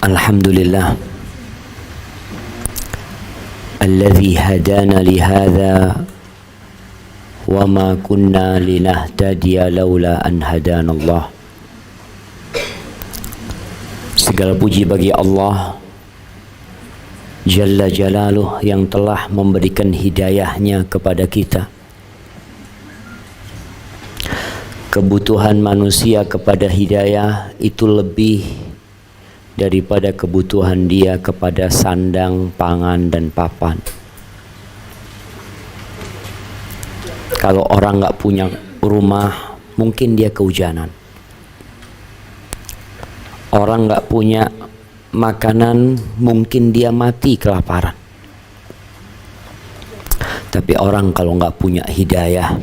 Alhamdulillah alladzi hadana lihadza wa ma kunna linahtadiya laula an hadanallah. Segala puji bagi Allah Jalla Jalaluh yang telah memberikan hidayahnya kepada kita. Kebutuhan manusia kepada hidayah itu lebih daripada kebutuhan dia kepada sandang, pangan, dan papan. Kalau orang nggak punya rumah, mungkin dia kehujanan. Orang nggak punya makanan, mungkin dia mati kelaparan. Tapi orang kalau nggak punya hidayah,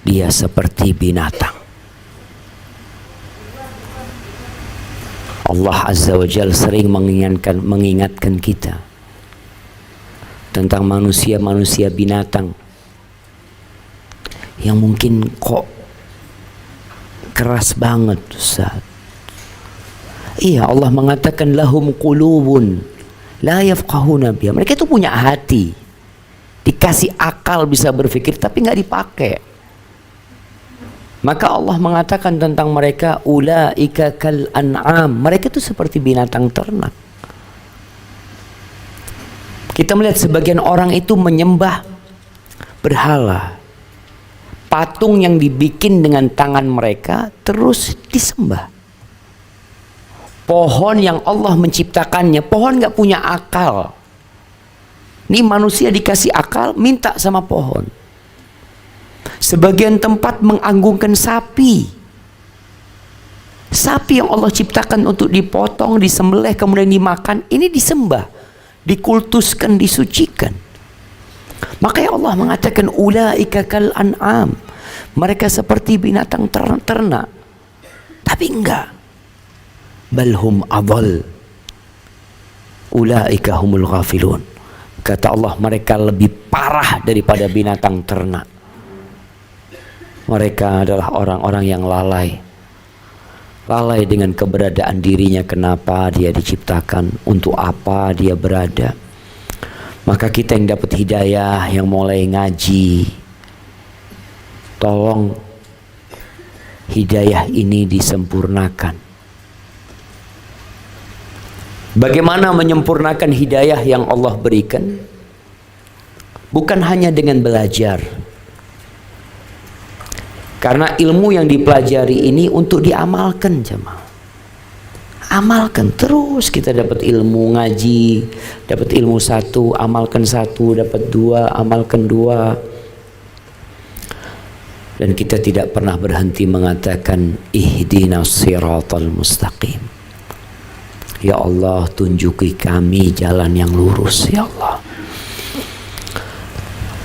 dia seperti binatang. Allah Azza wa Jalla sering mengingatkan kita tentang manusia-manusia binatang yang mungkin kok keras banget, Ustaz. Iya, Allah mengatakan lahum qulubun la yafqahuna biha. Mereka itu punya hati, dikasih akal bisa berpikir tapi nggak dipakai. Maka Allah mengatakan tentang mereka ulaika kal an'am. Mereka itu seperti binatang ternak. Kita melihat sebagian orang itu menyembah berhala, patung yang dibikin dengan tangan mereka terus disembah. Pohon yang Allah menciptakannya, pohon nggak punya akal. Ini manusia dikasih akal, minta sama pohon. Sebagian tempat menganggungkan sapi. Sapi yang Allah ciptakan untuk dipotong, disembelih, kemudian dimakan, ini disembah, dikultuskan, disucikan. Makanya Allah mengatakan ulaika kal an'am. Mereka seperti binatang ternak. Tapi enggak. Balhum adall. Ulaika humul ghafilun. Kata Allah, mereka lebih parah daripada binatang ternak. Mereka adalah orang-orang yang lalai. Lalai dengan keberadaan dirinya, kenapa dia diciptakan, untuk apa dia berada. Maka kita yang dapat hidayah, yang mulai ngaji, tolong hidayah ini disempurnakan. Bagaimana menyempurnakan hidayah yang Allah berikan? Bukan hanya dengan belajar. Karena ilmu yang dipelajari ini untuk diamalkan, jemaah. Amalkan terus, kita dapat ilmu ngaji, dapat ilmu satu, amalkan satu, dapat dua, amalkan dua. Dan kita tidak pernah berhenti mengatakan ihdinas siratal mustaqim. Ya Allah, tunjuki kami jalan yang lurus, ya Allah.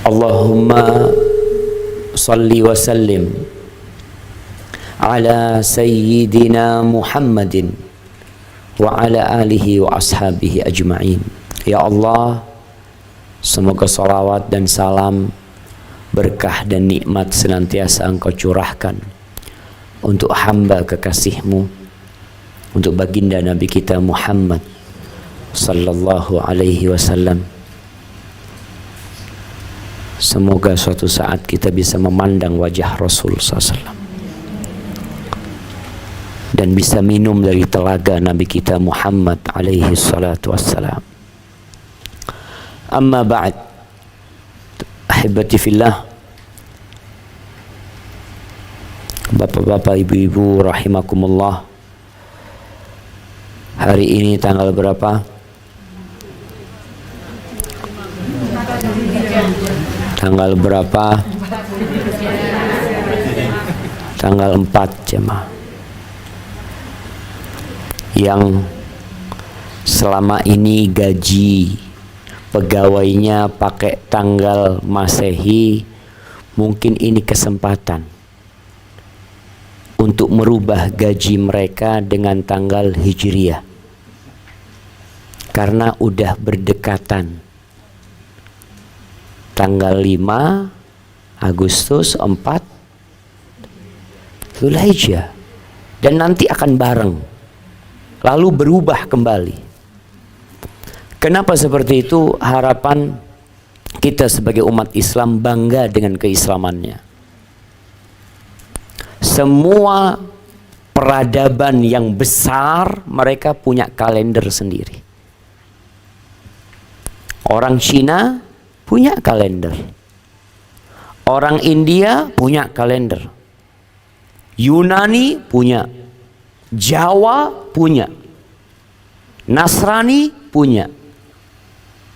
Allahumma salli wa sallim ala sayyidina Muhammadin wa ala alihi wa ashabihi ajma'in. Ya Allah, semoga salawat dan salam, berkah dan nikmat senantiasa Engkau curahkan untuk hamba kekasih-Mu, untuk baginda Nabi kita Muhammad sallallahu alaihi wasallam. Semoga suatu saat kita bisa memandang wajah Rasul SAW dan bisa minum dari telaga Nabi kita Muhammad alaihi salatu wassalam. Amma ba'd, ahibati fillah, bapak-bapak, ibu-ibu rahimakumullah. Hari ini tanggal berapa? Tanggal berapa? Tanggal 4, jemaah. Yang selama ini gaji pegawainya pakai tanggal Masehi, mungkin ini kesempatan untuk merubah gaji mereka dengan tanggal Hijriah. Karena udah berdekatan. Tanggal 5 Agustus, 4 Dzulhijjah, dan nanti akan bareng, lalu berubah kembali. Kenapa seperti itu? Harapan kita sebagai umat Islam bangga dengan keislamannya. Semua peradaban yang besar mereka punya kalender sendiri. Orang Cina punya kalender. Orang India punya kalender. Yunani punya. Jawa punya. Nasrani punya.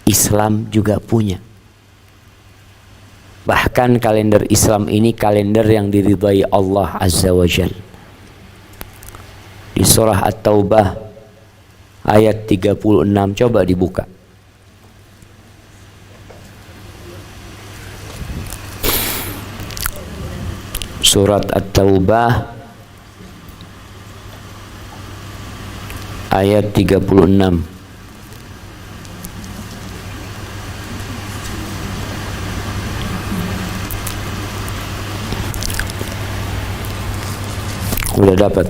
Islam juga punya. Bahkan kalender Islam ini kalender yang diridhai Allah Azza wa Jalla. Di surah At-Taubah ayat 36, coba dibuka. Surat At-Taubah ayat 36. Udah dapat?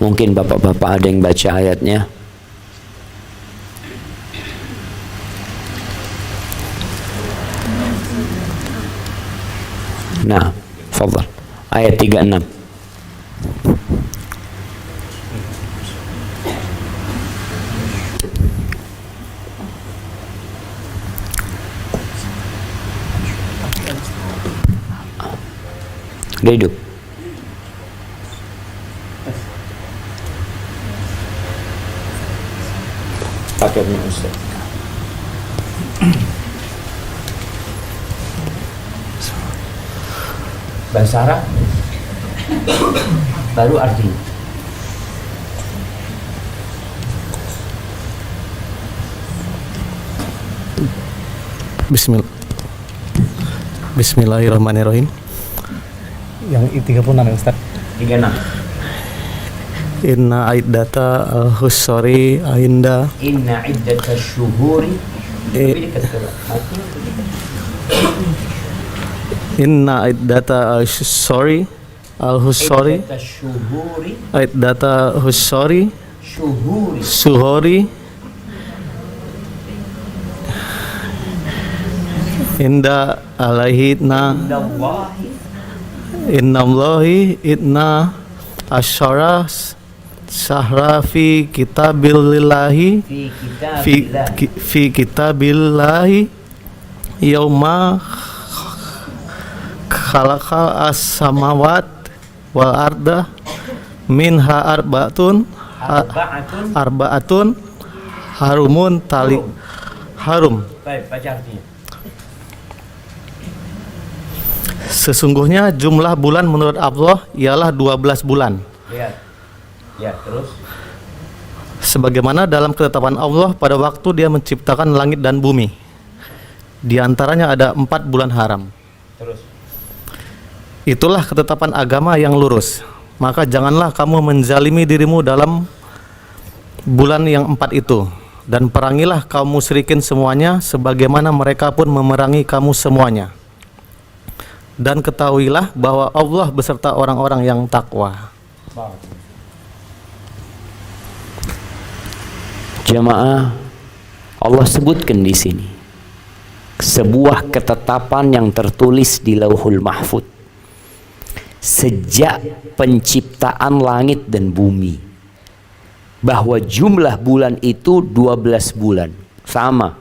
Mungkin bapak-bapak ada yang baca ayatnya. Nah, fadhal. Ayat 36. Udah hidup. Paketnya Ustaz. Bahasa Arab baru artinya. Bismillahirrahmanirrahim. Yang 36 ya Ustaz. 36. Inna iddata al-husari inda Inna iddata syuhuri Inna iddata al-husari iddata husari suhuri inda alaihidna innallahi idna asyara sahra fi kitabillahi fi kitabillahi yauma khalaqa as-samawat wal arda minha arba'atun harumun tali harum. Baik, baca artinya. Sesungguhnya jumlah bulan menurut Allah ialah 12 bulan. Lihat. Ya, terus. Sebagaimana dalam ketetapan Allah pada waktu Dia menciptakan langit dan bumi. Di antaranya ada 4 bulan haram. Terus. Itulah ketetapan agama yang lurus. Maka janganlah kamu menzalimi dirimu dalam bulan yang 4 itu. Dan perangilah kaum musyrikin semuanya sebagaimana mereka pun memerangi kamu semuanya. Dan ketahuilah bahwa Allah beserta orang-orang yang takwa. Jamaah, Allah sebutkan di sini sebuah ketetapan yang tertulis di Lauhul Mahfuz sejak penciptaan langit dan bumi, bahwa jumlah bulan itu 12 bulan, sama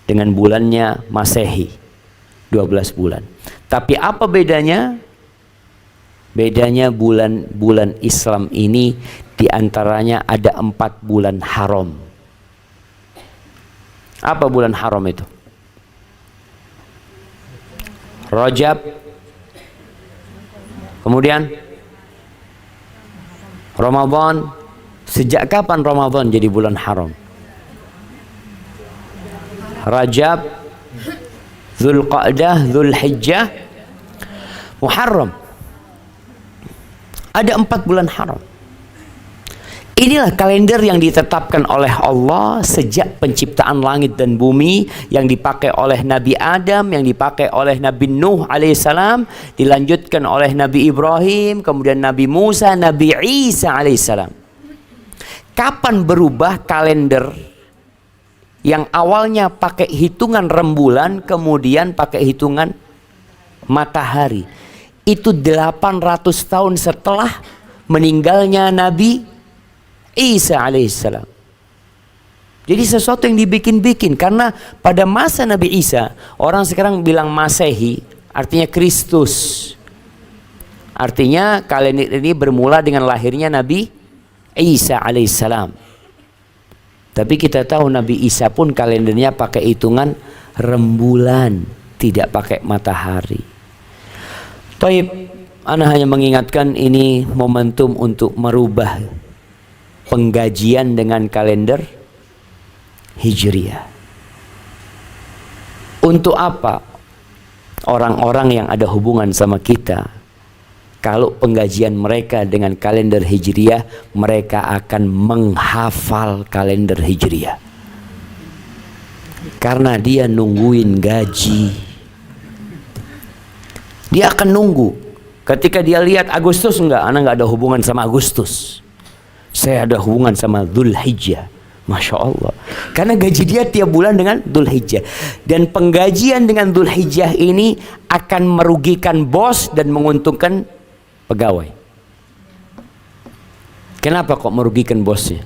dengan bulannya Masehi, 12 bulan. Tapi apa bedanya? Bedanya bulan Islam ini diantaranya ada 4 bulan haram. Apa bulan haram itu? Rajab. Kemudian Ramadan. Sejak kapan Ramadan jadi bulan haram? Rajab, Dzulqa'dah, Dzulhijjah, Muharram. Ada 4 bulan haram. Inilah kalender yang ditetapkan oleh Allah sejak penciptaan langit dan bumi, yang dipakai oleh Nabi Adam, yang dipakai oleh Nabi Nuh alaihissalam, dilanjutkan oleh Nabi Ibrahim, kemudian Nabi Musa, Nabi Isa alaihissalam. Kapan berubah kalender yang awalnya pakai hitungan rembulan kemudian pakai hitungan matahari. Itu 800 tahun setelah meninggalnya Nabi Isa alaihissalam. Jadi sesuatu yang dibikin-bikin, karena pada masa Nabi Isa, orang sekarang bilang Masehi, artinya Kristus. Artinya kalender ini bermula dengan lahirnya Nabi Isa alaihissalam. Tapi kita tahu Nabi Isa pun kalendernya pakai hitungan rembulan, tidak pakai matahari. Taib, ana hanya mengingatkan ini momentum untuk merubah penggajian dengan kalender Hijriah. Untuk apa orang-orang yang ada hubungan sama kita, kalau penggajian mereka dengan kalender Hijriah, mereka akan menghafal kalender Hijriah. Karena dia nungguin gaji. Dia akan nunggu. Ketika dia lihat Agustus, enggak, anak enggak ada hubungan sama Agustus. Saya ada hubungan sama Dzulhijjah. Masya Allah. Karena gaji dia tiap bulan dengan Dzulhijjah. Dan penggajian dengan Dzulhijjah ini akan merugikan bos dan menguntungkan pegawai. Kenapa kok merugikan bosnya?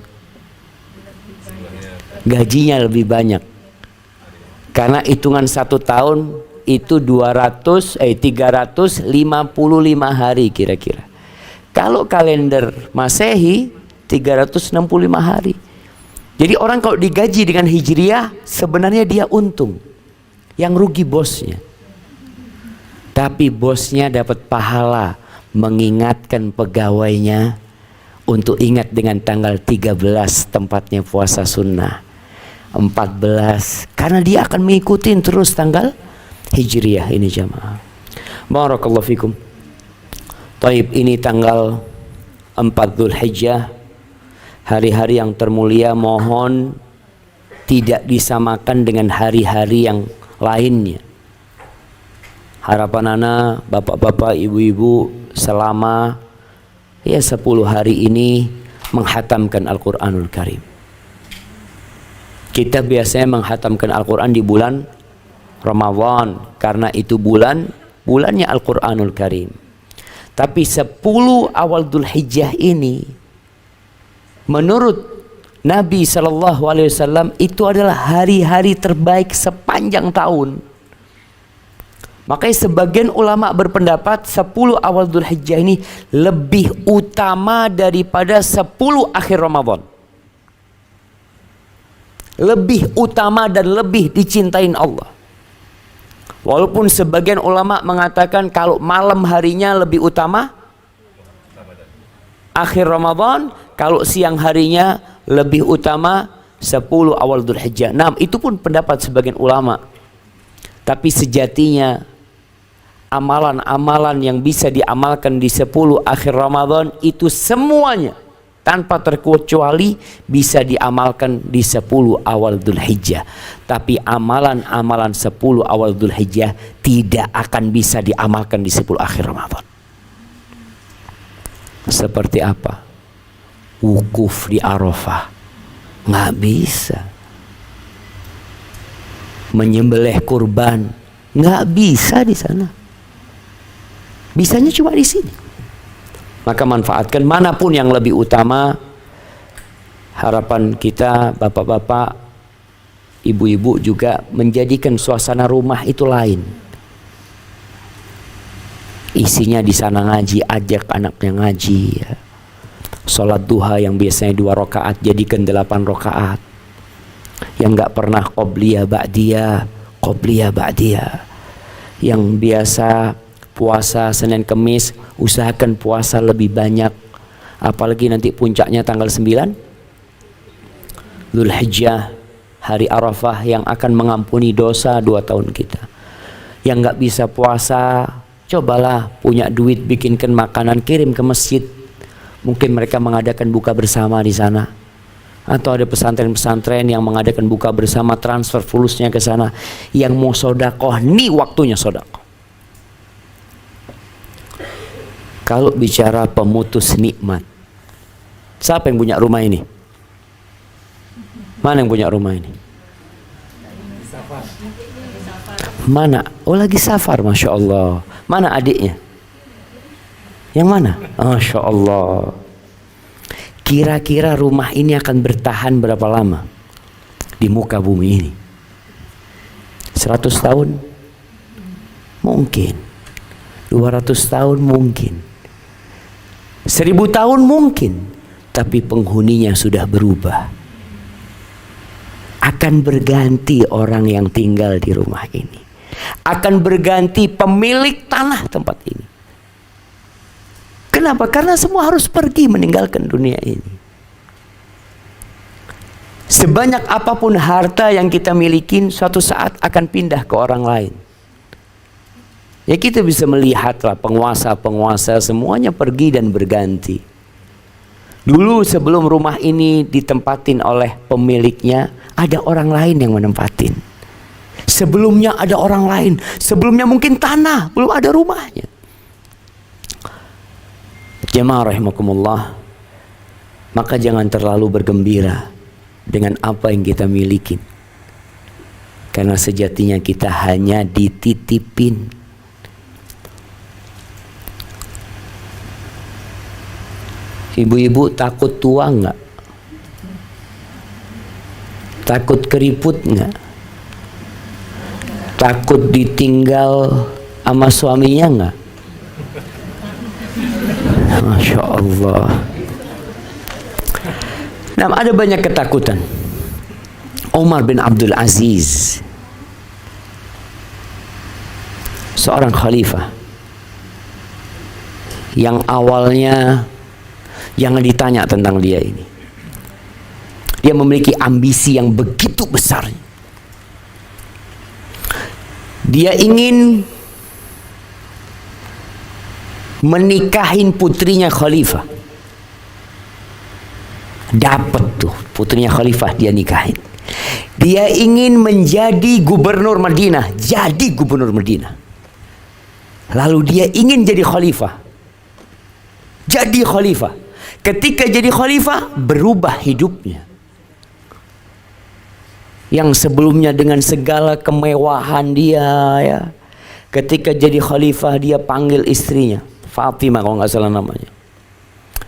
Gajinya lebih banyak. Karena hitungan 1 tahun itu 355 hari kira-kira. Kalau kalender Masehi 365 hari. Jadi orang kalau digaji dengan Hijriah sebenarnya dia untung. Yang rugi bosnya. Tapi bosnya dapat pahala mengingatkan pegawainya untuk ingat dengan tanggal 13 tempatnya puasa sunnah, 14, karena dia akan mengikuti terus tanggal Hijriah ini jamaah. Barakallahu fikum. Taib, ini tanggal 4 Dzulhijjah, hari-hari yang termulia, mohon tidak disamakan dengan hari-hari yang lainnya. Harapan anak, bapak-bapak, ibu-ibu, selama 10 hari ini menghatamkan Al-Quranul Karim. Kita biasanya menghatamkan Al-Quran di bulan Ramadan, karena itu bulannya Al-Quranul Karim. Tapi 10 awal Dzulhijjah ini, menurut Nabi SAW, itu adalah hari-hari terbaik sepanjang tahun. Makanya sebagian ulama berpendapat 10 awal Dzulhijjah ini lebih utama daripada 10 akhir Ramadan. Lebih utama dan lebih dicintain Allah. Walaupun sebagian ulama mengatakan kalau malam harinya lebih utama akhir Ramadan, kalau siang harinya lebih utama 10 awal Dzulhijjah. Nah, itu pun pendapat sebagian ulama. Tapi sejatinya amalan-amalan yang bisa diamalkan di 10 akhir Ramadan itu semuanya tanpa terkecuali bisa diamalkan di 10 awal Dzulhijjah. Tapi amalan-amalan 10 awal Dzulhijjah tidak akan bisa diamalkan di 10 akhir Ramadan. Seperti apa? Wukuf di Arafah, nggak bisa. Menyembelih kurban, nggak bisa di sana. Bisanya cuma di sini. Maka manfaatkan manapun yang lebih utama. Harapan kita bapak-bapak, ibu-ibu juga menjadikan suasana rumah itu lain. Isinya di sana ngaji, ajak anaknya ngaji. Ya. Sholat duha yang biasanya 2 rakaat jadikan 8 rakaat. Yang nggak pernah qobliyah ba'diyah. Yang biasa puasa Senin Kemis, usahakan puasa lebih banyak. Apalagi nanti puncaknya tanggal 9 Dzulhijjah, hari Arafah yang akan mengampuni dosa 2 tahun kita. Yang nggak bisa puasa, cobalah punya duit, bikinkan makanan, kirim ke masjid. Mungkin mereka mengadakan buka bersama di sana. Atau ada pesantren-pesantren yang mengadakan buka bersama, transfer fulusnya ke sana. Yang mau sodakoh, nih waktunya sodakoh. Kalau bicara pemutus nikmat, siapa yang punya rumah ini? Mana yang punya rumah ini? Mana? Oh lagi safar, Masya Allah. Mana adiknya? Yang mana? Masya Allah. Kira-kira rumah ini akan bertahan berapa lama di muka bumi ini? 100 tahun? Mungkin. 200 tahun mungkin. 1000 tahun mungkin. Tapi penghuninya sudah berubah. Akan berganti orang yang tinggal di rumah ini. Akan berganti pemilik tanah tempat ini. Kenapa? Karena semua harus pergi meninggalkan dunia ini. Sebanyak apapun harta yang kita miliki, suatu saat akan pindah ke orang lain. Ya kita bisa melihatlah penguasa-penguasa semuanya pergi dan berganti. Dulu sebelum rumah ini ditempatin oleh pemiliknya, ada orang lain yang menempatin. Sebelumnya ada orang lain. Sebelumnya mungkin tanah, belum ada rumahnya. Jemaah rahimakumullah, maka jangan terlalu bergembira dengan apa yang kita miliki, karena sejatinya kita hanya dititipin. Ibu-ibu takut tua nggak? Takut keriput nggak? Takut ditinggal sama suaminya nggak? Masya Allah. Nah, ada banyak ketakutan. Umar bin Abdul Aziz, seorang khalifah yang awalnya jangan ditanya tentang dia ini. Dia memiliki ambisi yang begitu besar. Dia ingin menikahin putrinya khalifah. Dapat tuh putrinya khalifah, dia nikahin. Dia ingin menjadi gubernur Madinah, jadi gubernur Madinah. Lalu dia ingin jadi khalifah. Jadi khalifah. Ketika jadi khalifah, berubah hidupnya. Yang sebelumnya dengan segala kemewahan dia, ya. Ketika jadi khalifah, dia panggil istrinya Fatimah, kalau nggak salah namanya.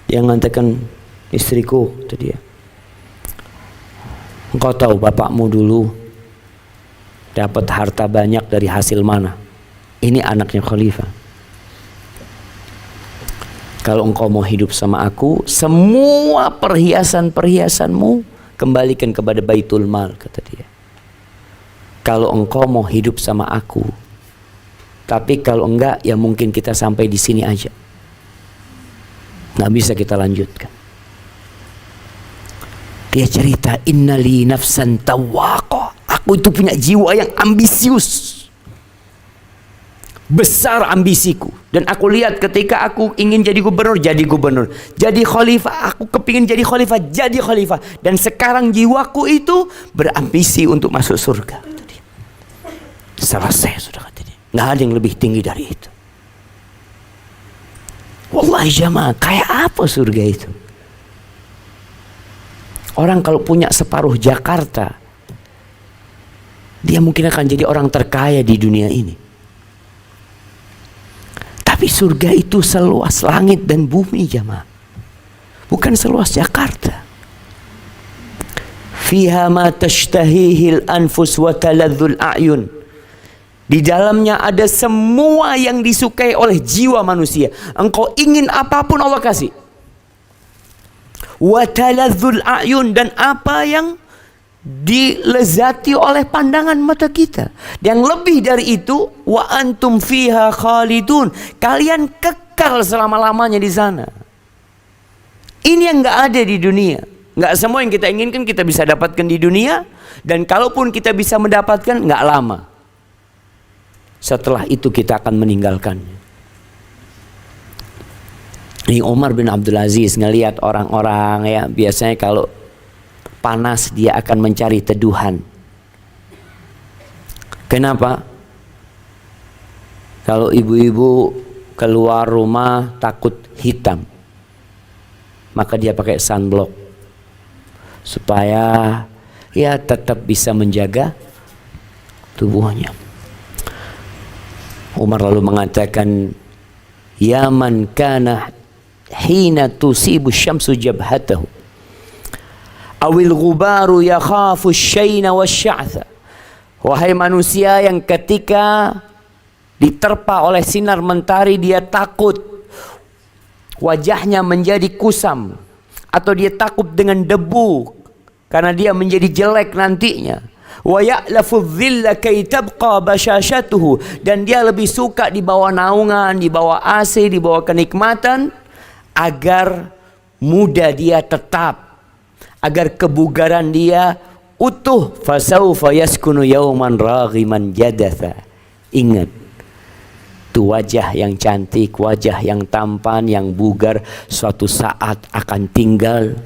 Dia mengatakan, istriku, itu dia. Engkau tahu bapakmu dulu dapat harta banyak dari hasil mana? Ini anaknya khalifah. Kalau engkau mau hidup sama aku, semua perhiasan-perhiasanmu kembalikan kepada Baitul Mal, kata dia. Kalau engkau mau hidup sama aku, tapi kalau enggak, ya mungkin kita sampai di sini aja. Nggak bisa kita lanjutkan. Dia cerita, innali nafsan tawaqah. Aku itu punya jiwa yang ambisius. Besar ambisiku. Dan aku lihat ketika aku ingin jadi gubernur, jadi gubernur. Jadi khalifah, aku kepingin jadi khalifah, jadi khalifah. Dan sekarang jiwaku itu berambisi untuk masuk surga. Selesai sudah, kata dia. Nggak ada yang lebih tinggi dari itu. Wallahi jamaah, kayak apa surga itu? Orang kalau punya separuh Jakarta, dia mungkin akan jadi orang terkaya di dunia ini. Tapi surga itu seluas langit dan bumi jamaah. Bukan seluas Jakarta. Fiha ma tashtahihil anfus wa taladzul a'yun. Di dalamnya ada semua yang disukai oleh jiwa manusia. Engkau ingin apapun Allah kasih. Wa taladzul a'yun, dan apa yang dilezati oleh pandangan mata kita. Yang lebih dari itu, wa antum fiha khalidun. Kalian kekal selama-lamanya di sana. Ini yang nggak ada di dunia. Nggak semua yang kita inginkan kita bisa dapatkan di dunia, dan kalaupun kita bisa mendapatkan, nggak lama. Setelah itu kita akan meninggalkannya. Ini Umar bin Abdul Aziz ngelihat orang-orang, ya biasanya kalau panas dia akan mencari teduhan. Kenapa? Kalau ibu-ibu keluar rumah takut hitam, maka dia pakai sunblock supaya ya tetap bisa menjaga tubuhnya. Umar lalu mengatakan, ya man kana hina tusibu syamsu jabhatahu awil ghubaru yakhafu syayna wasya'tha. Wahai manusia yang ketika diterpa oleh sinar mentari dia takut wajahnya menjadi kusam, atau dia takut dengan debu karena dia menjadi jelek nantinya. Wa ya'lafu dhilla kay tabqa bashashatuhu, dan dia lebih suka di bawah naungan, di bawah AC, di bawah kenikmatan, agar muda dia tetap, agar kebugaran dia utuh. Fasawfa yaskunu yawman raghiman jadatha. Ingat, itu wajah yang cantik, wajah yang tampan, yang bugar, suatu saat akan tinggal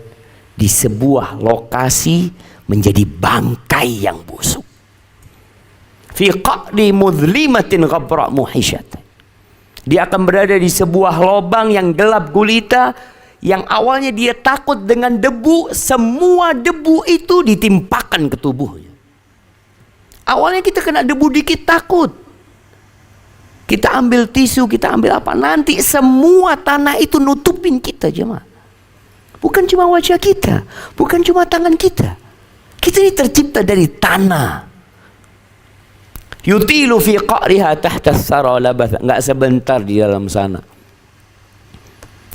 di sebuah lokasi menjadi bangkai yang busuk. Fi qa'di mudlimatin ghabra muhishat. Dia akan berada di sebuah lubang yang gelap gulita, yang awalnya dia takut dengan debu, semua debu itu ditimpakan ke tubuhnya. Awalnya kita kena debu dikit takut, kita ambil tisu, kita ambil apa, nanti semua tanah itu nutupin kita jemaah. Bukan cuma wajah kita, bukan cuma tangan kita. Kita ini tercipta dari tanah. Yutilu fi qa'riha tahta as-sara labatha. Enggak sebentar di dalam sana.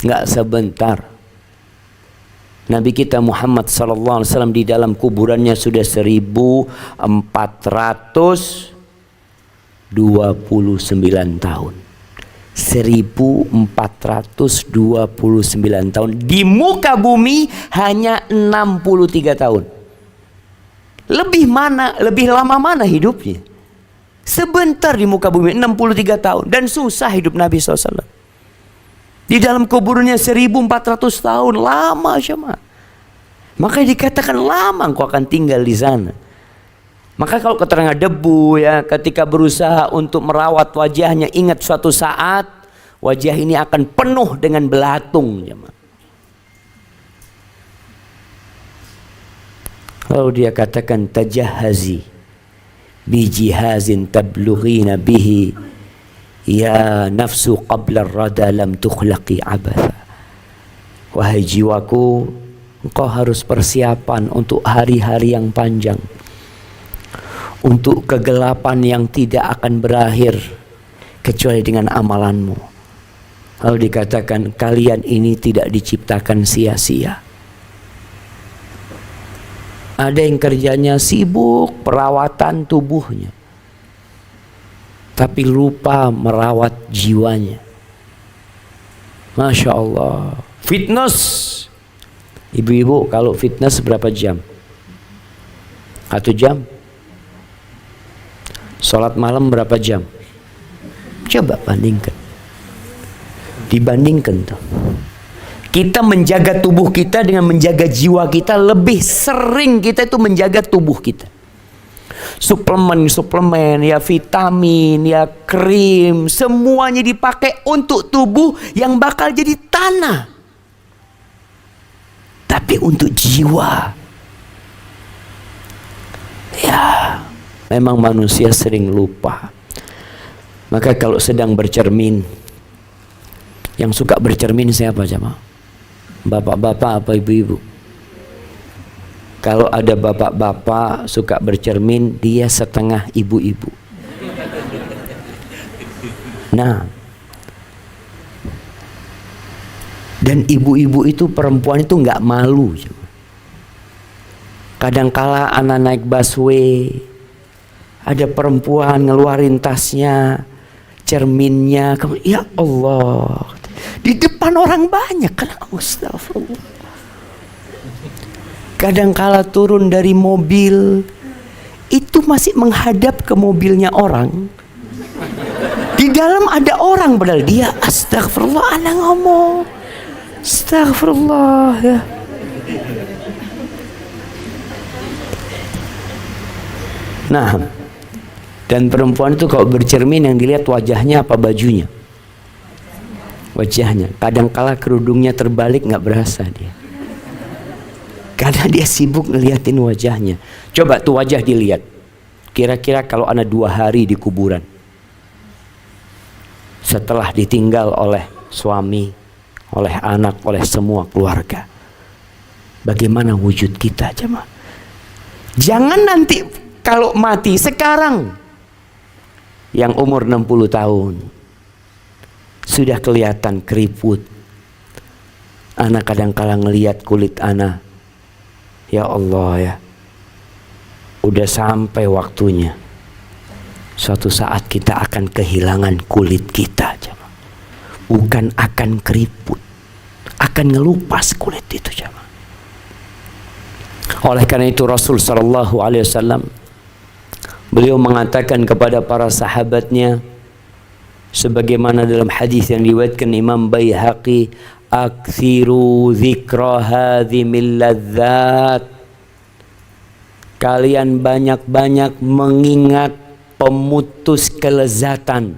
Enggak sebentar. Nabi kita Muhammad sallallahu alaihi wasallam di dalam kuburannya sudah 1429 tahun. 1429 tahun. Di muka bumi hanya 63 tahun. Lebih lama mana hidupnya? Sebentar di muka bumi, 63 tahun. Dan susah hidup Nabi SAW. Di dalam kuburnya 1400 tahun. Lama jemaah. Makanya dikatakan lama engkau akan tinggal di sana. Maka kalau keterangan debu ya, ketika berusaha untuk merawat wajahnya, ingat suatu saat wajah ini akan penuh dengan belatung jemaah. Lalu dia katakan, tajahazi bijihazin tablughina bihi ya nafsu qabla ar-rada lam tukhlaqi abatha. Wahai jiwaku, engkau harus persiapan untuk hari-hari yang panjang, untuk kegelapan yang tidak akan berakhir kecuali dengan amalanmu. Lalu dikatakan, kalian ini tidak diciptakan sia-sia. Ada yang kerjanya sibuk perawatan tubuhnya, tapi lupa merawat jiwanya. Masya Allah. Fitness, ibu-ibu kalau fitness berapa jam? 1 jam. Sholat malam berapa jam? Coba bandingkan. Dibandingkan tuh. Kita menjaga tubuh kita dengan menjaga jiwa kita, lebih sering kita itu menjaga tubuh kita. Suplemen, ya vitamin, ya krim, semuanya dipakai untuk tubuh yang bakal jadi tanah. Tapi untuk jiwa, ya memang manusia sering lupa. Maka kalau sedang bercermin, yang suka bercermin siapa jemaah? Bapak-bapak apa ibu-ibu? Kalau ada bapak-bapak suka bercermin, dia setengah ibu-ibu. Nah, dan ibu-ibu itu, perempuan itu nggak malu. Kadangkala anak naik busway, ada perempuan ngeluarin tasnya, cerminnya, ya Allah, di depan orang banyak kan, astagfirullah. Kadangkala turun dari mobil itu masih menghadap ke mobilnya orang, di dalam ada orang, padahal dia astagfirullah, anak ngomong astagfirullah ya. Nah, dan perempuan itu kalau bercermin yang dilihat wajahnya apa bajunya? Wajahnya. Kadangkala kerudungnya terbalik, nggak berasa dia, karena dia sibuk ngeliatin wajahnya. Coba tuh wajah dilihat. Kira-kira kalau ana 2 hari di kuburan, setelah ditinggal oleh suami, oleh anak, oleh semua keluarga. Bagaimana wujud kita, jemaah? Jangan nanti kalau mati sekarang, yang umur 60 tahun sudah kelihatan keriput. Anak kadang-kala ngelihat kulit anak, ya Allah ya, udah sampai waktunya. Suatu saat kita akan kehilangan kulit kita, jemaah. Bukan akan keriput, akan ngelupas kulit itu, jemaah. Oleh karena itu Rasul sallallahu alaihi wasallam beliau mengatakan kepada para sahabatnya, sebagaimana dalam hadis yang diriwayatkan Imam Baihaqi, aktsiru dzikra hadzimil ladzat, kalian banyak-banyak mengingat pemutus kelezatan.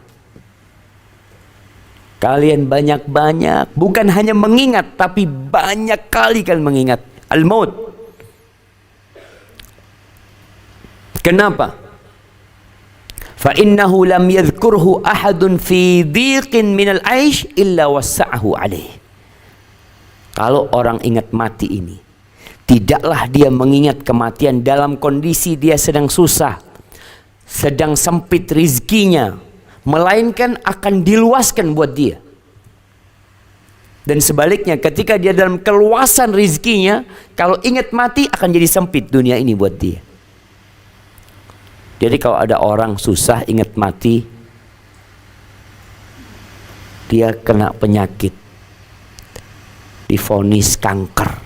Kalian banyak-banyak, bukan hanya mengingat, tapi banyak kali kalian mengingat al-maut. Kenapa? Fa innahu lam yadhkurhu ahadun fi dhiqin minal aish illa wassa'ahu alaih. Kalau orang ingat mati ini, tidaklah dia mengingat kematian dalam kondisi dia sedang susah, sedang sempit rizkinya, melainkan akan diluaskan buat dia. Dan sebaliknya, ketika dia dalam keluasan rizkinya, kalau ingat mati akan jadi sempit dunia ini buat dia. Jadi kalau ada orang susah ingat mati, dia kena penyakit, divonis kanker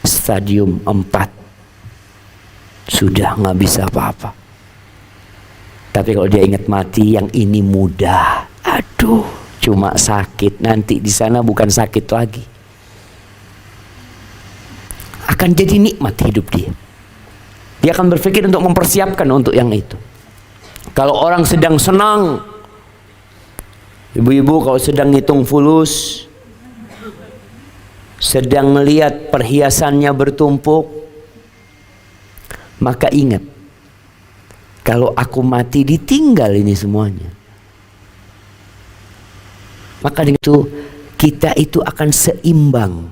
stadium 4, sudah nggak bisa apa-apa. Tapi kalau dia ingat mati, yang ini mudah, aduh, cuma sakit, nanti di sana bukan sakit lagi, akan jadi nikmat hidup dia. Dia akan berpikir untuk mempersiapkan untuk yang itu. Kalau orang sedang senang, ibu-ibu kalau sedang ngitung fulus, sedang melihat perhiasannya bertumpuk, maka ingat, kalau aku mati ditinggal ini semuanya. Maka dengan itu kita itu akan seimbang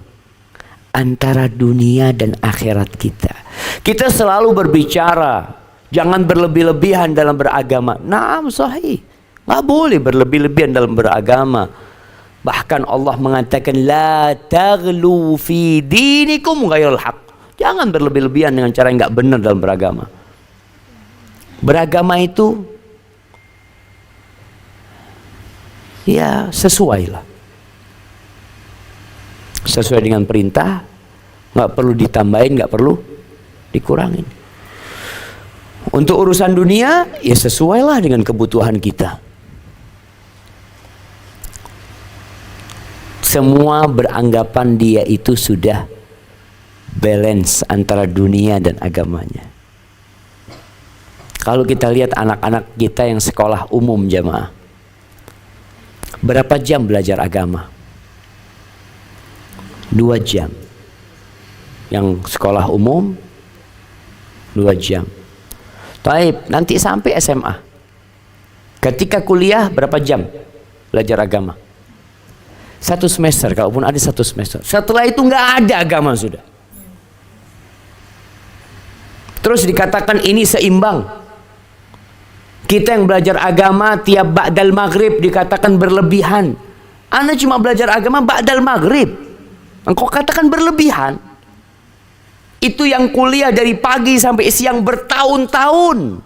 antara dunia dan akhirat kita. Kita selalu berbicara jangan berlebih-lebihan dalam beragama. Naam, sahih, nggak boleh berlebih-lebihan dalam beragama. Bahkan Allah mengatakan la taghlu fi dinikum ghairil haq. Jangan berlebih-lebihan dengan cara yang nggak benar dalam beragama. Beragama itu ya sesuai lah, sesuai dengan perintah, nggak perlu ditambahin, nggak perlu dikurangin. Untuk urusan dunia ya sesuailah dengan kebutuhan kita. Semua beranggapan dia itu sudah balance antara dunia dan agamanya. Kalau kita lihat anak-anak kita yang sekolah umum, jamaah, berapa jam belajar agama? 2 jam. Yang sekolah umum 2 jam. Taib, nanti sampai SMA. Ketika kuliah berapa jam belajar agama? 1 semester, kalaupun ada 1 semester. Setelah itu nggak ada agama sudah. Terus dikatakan ini seimbang. Kita yang belajar agama tiap ba'dal maghrib dikatakan berlebihan. Anda cuma belajar agama ba'dal maghrib, engkau katakan berlebihan. Itu yang kuliah dari pagi sampai siang bertahun-tahun,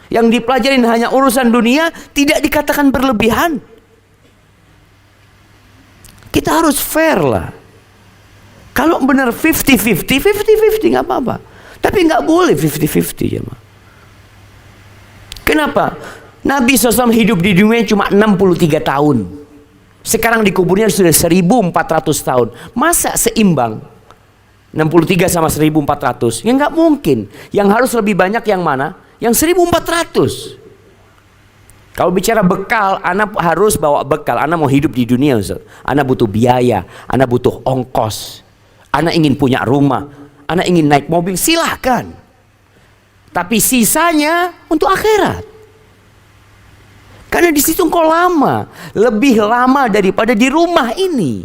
yang dipelajarin hanya urusan dunia, tidak dikatakan berlebihan. Kita harus fair lah. Kalau benar 50-50, 50-50 nggak apa-apa. Tapi nggak boleh 50-50 ya, Ma. Kenapa? Nabi SAW hidup di dunia cuma 63 tahun. Sekarang di kuburnya sudah 1400 tahun. Masa seimbang? 63 sama 1400, ya nggak mungkin. Yang harus lebih banyak yang mana? Yang 1400. Kalau bicara bekal, anak harus bawa bekal. Anak mau hidup di dunia, Ustaz. Anak butuh biaya, anak butuh ongkos, anak ingin punya rumah, anak ingin naik mobil, silahkan. Tapi sisanya untuk akhirat. Karena di situ engkau lama, lebih lama daripada di rumah ini.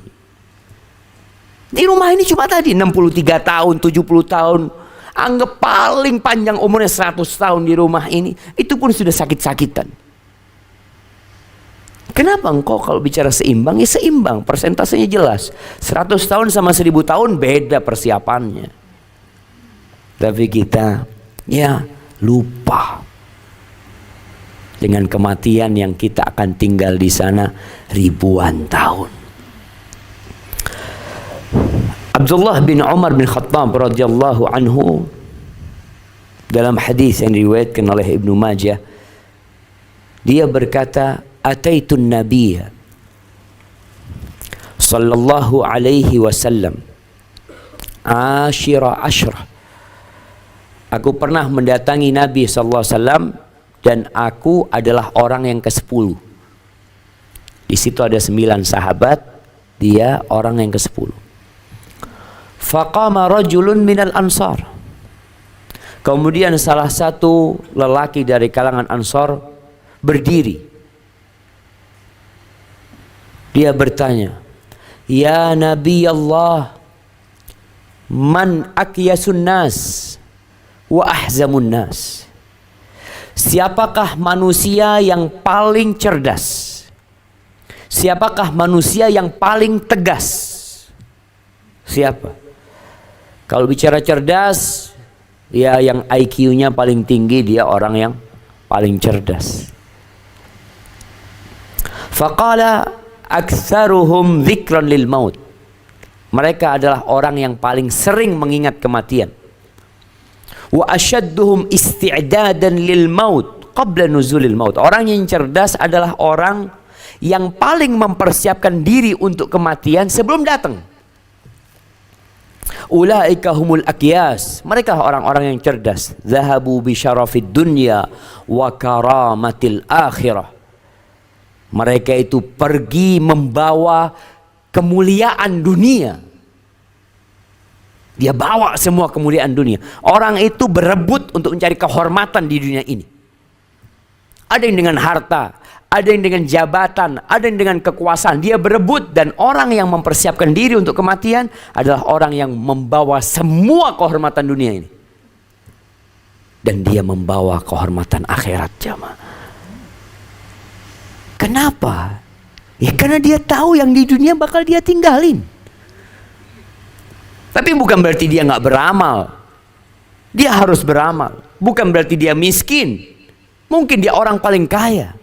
Di rumah ini cuma tadi 63 tahun, 70 tahun. Anggap paling panjang umurnya 100 tahun di rumah ini. Itu pun sudah sakit-sakitan. Kenapa engkau kalau bicara seimbang? Ya seimbang, persentasenya jelas. 100 tahun sama 1000 tahun beda persiapannya. Tapi kita ya lupa dengan kematian yang kita akan tinggal di sana ribuan tahun. Abdullah bin Umar bin Khattab radhiyallahu anhu dalam hadis yang diriwayatkan oleh Ibnu Majah, dia berkata, "Ataitun Nabiyya sallallahu alaihi wasallam ashira ashrah." Aku pernah mendatangi Nabi sallallahu alaihi wasallam dan aku adalah orang yang ke-10. Di situ ada 9 sahabat, dia orang yang ke-10. Faqama rajulun minal ansar. Kemudian salah satu lelaki dari kalangan Ansar berdiri. Dia bertanya, "Ya Nabi Allah, man akyasun nas wa ahzamun nas?" Siapakah manusia yang paling cerdas? Siapakah manusia yang paling tegas? Siapa? Kalau bicara cerdas, ya yang IQ-nya paling tinggi, dia orang yang paling cerdas. Faqala aktsaruhum dzikran lil maut. Mereka adalah orang yang paling sering mengingat kematian. Wa asyadduhum isti'dadan lil maut qabla nuzulil maut. Orang yang cerdas adalah orang yang paling mempersiapkan diri untuk kematian sebelum datang. Ulaika humul akyas. Mereka orang-orang yang cerdas. Zahabu bi syarafid dunya wa karamatil akhirah. Mereka itu pergi membawa kemuliaan dunia. Dia bawa semua kemuliaan dunia. Orang itu berebut untuk mencari kehormatan di dunia ini. Ada yang dengan harta, ada yang dengan jabatan, ada yang dengan kekuasaan. Dia berebut, dan orang yang mempersiapkan diri untuk kematian adalah orang yang membawa semua kehormatan dunia ini. Dan dia membawa kehormatan akhirat, jamaah. Kenapa? Ya karena dia tahu yang di dunia bakal dia tinggalin. Tapi bukan berarti dia nggak beramal. Dia harus beramal. Bukan berarti dia miskin. Mungkin dia orang paling kaya.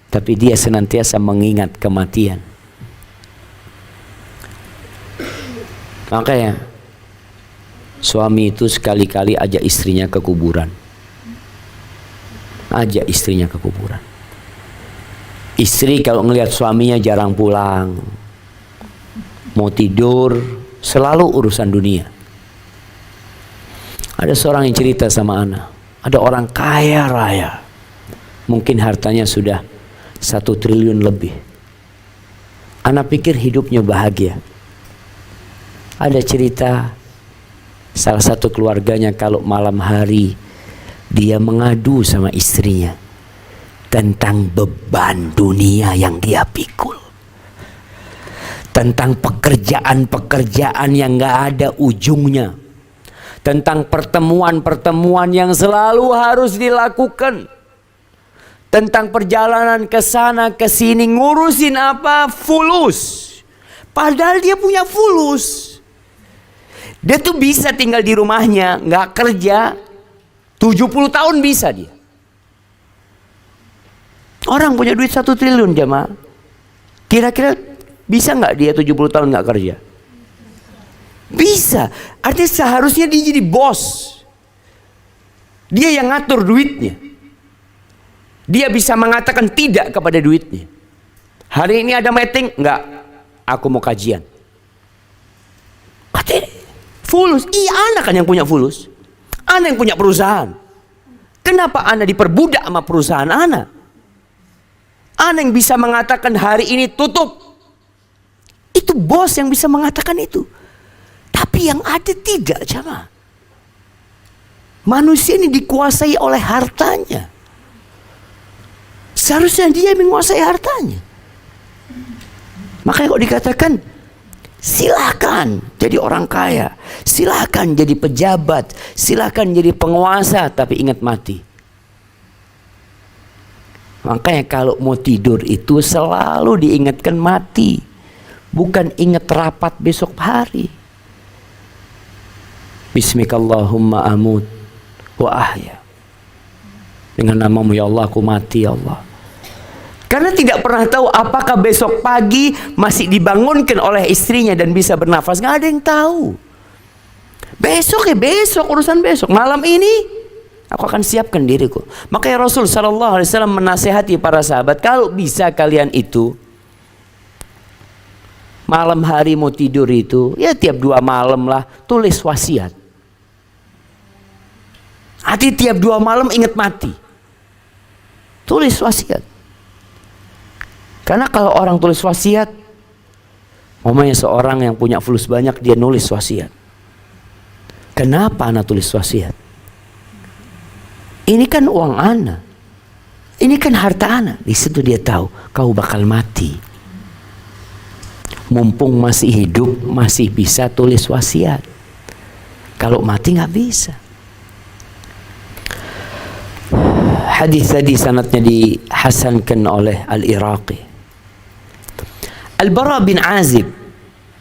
Tapi dia senantiasa mengingat kematian. Makanya suami itu sekali-kali ajak istrinya ke kuburan. Ajak istrinya ke kuburan. Istri kalau ngelihat suaminya jarang pulang, mau tidur, selalu urusan dunia. Ada seorang yang cerita sama ana, ada orang kaya raya, mungkin hartanya sudah 1 triliun lebih. Ana pikir hidupnya bahagia. Ada cerita salah satu keluarganya kalau malam hari dia mengadu sama istrinya tentang beban dunia yang dia pikul. Tentang pekerjaan-pekerjaan yang gak ada ujungnya. Tentang pertemuan-pertemuan yang selalu harus dilakukan. Tentang perjalanan ke sana ke sini, ngurusin apa? Fulus. Padahal dia punya fulus. Dia tuh bisa tinggal di rumahnya, gak kerja, 70 tahun bisa dia. Orang punya duit 1 triliun, jamaah. Kira-kira bisa nggak dia 70 tahun nggak kerja? Bisa. Artinya seharusnya dia jadi bos. Dia yang ngatur duitnya. Dia bisa mengatakan tidak kepada duitnya. Hari ini ada meeting? Enggak. Aku mau kajian. Artinya fulus. Iya, anak kan yang punya fulus. Anak yang punya perusahaan. Kenapa Anda diperbudak sama perusahaan Anda? Anda yang bisa mengatakan hari ini tutup. Itu bos yang bisa mengatakan itu. Tapi yang ada tidak, jamaah. Manusia ini dikuasai oleh hartanya. Seharusnya dia menguasai hartanya. Makanya kok dikatakan silakan jadi orang kaya, silakan jadi pejabat, silakan jadi penguasa, tapi ingat mati. Makanya kalau mau tidur itu selalu diingatkan mati, bukan ingat rapat besok hari. Bismikallahumma amut wa ahya. Dengan namamu ya Allah aku mati ya Allah. Karena tidak pernah tahu apakah besok pagi masih dibangunkan oleh istrinya dan bisa bernafas. Nggak ada yang tahu. Besok ya besok, urusan besok. Malam ini aku akan siapkan diriku. Makanya Rasul SAW menasehati para sahabat, kalau bisa kalian itu malam hari mau tidur itu, ya tiap 2 malam lah tulis wasiat. Hati tiap 2 malam ingat mati. Tulis wasiat. Karena kalau orang tulis wasiat, umpamanya seorang yang punya fulus banyak, dia nulis wasiat. Kenapa anak tulis wasiat? Ini kan uang anak, ini kan harta anak. Di situ dia tahu kau bakal mati. Mumpung masih hidup, masih bisa tulis wasiat. Kalau mati nggak bisa. Hadis tadi sanadnya dihasankan oleh Al-Iraqi. Al-Bara bin Azib,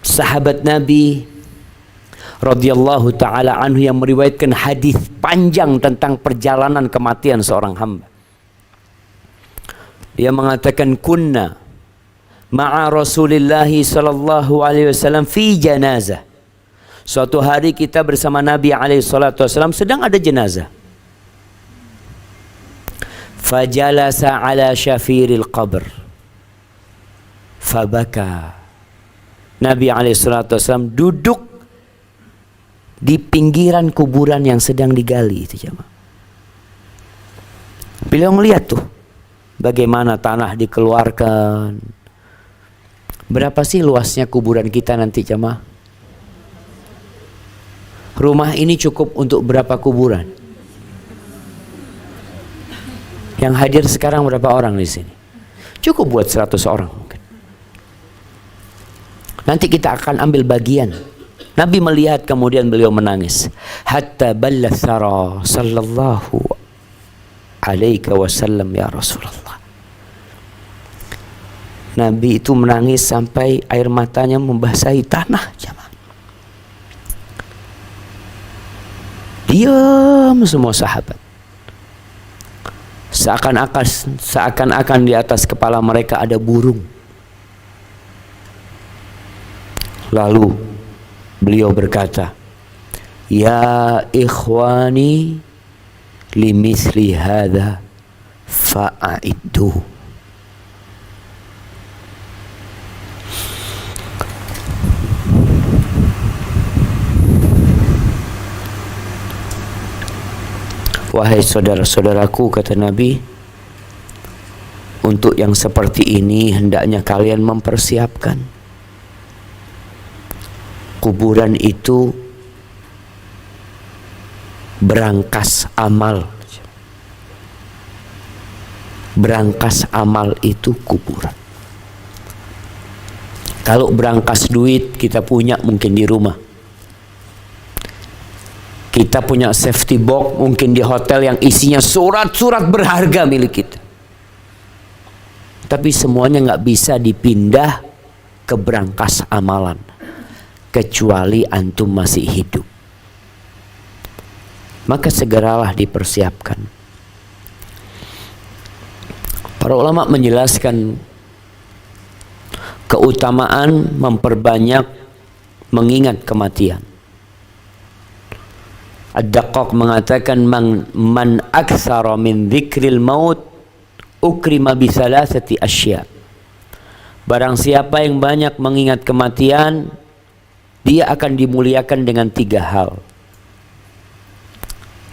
sahabat Nabi radhiyallahu taala anhu, yang meriwayatkan hadis panjang tentang perjalanan kematian seorang hamba. Dia mengatakan kunna ma'a Rasulillah sallallahu alaihi wasallam fi janazah. Suatu hari kita bersama Nabi alaihi salatu wasallam sedang ada jenazah. Fajalasa ala syafiril qabr fabaka. Nabi SAW duduk di pinggiran kuburan yang sedang digali itu jemaah. Beliau melihat tuh bagaimana tanah dikeluarkan. Berapa sih luasnya kuburan kita nanti jemaah? Rumah ini cukup untuk berapa kuburan? Yang hadir sekarang berapa orang di sini? Cukup buat 100 orang mungkin. Nanti kita akan ambil bagian. Nabi melihat kemudian beliau menangis. Hatta balla thara sallallahu alaihi wasallam ya Rasulullah. Nabi itu menangis sampai air matanya membasahi tanah jemaah. Diam semua sahabat. Seakan-akan di atas kepala mereka ada burung. Lalu beliau berkata, ya ikhwani limithli hadha fa'iddu. Wahai saudara-saudaraku, kata Nabi, untuk yang seperti ini hendaknya kalian mempersiapkan. Kuburan itu berangkas amal. Berangkas amal itu kuburan. Kalau berangkas duit kita punya mungkin di rumah. Kita punya safety box mungkin di hotel yang isinya surat-surat berharga milik kita. Tapi semuanya nggak bisa dipindah ke berangkas amalan. Kecuali antum masih hidup. Maka segeralah dipersiapkan. Para ulama menjelaskan keutamaan memperbanyak mengingat kematian. Ad-Daqqaq mengatakan man aktsara min dzikril maut ukrima bi thalathati asya. Barang siapa yang banyak mengingat kematian, dia akan dimuliakan dengan 3 hal.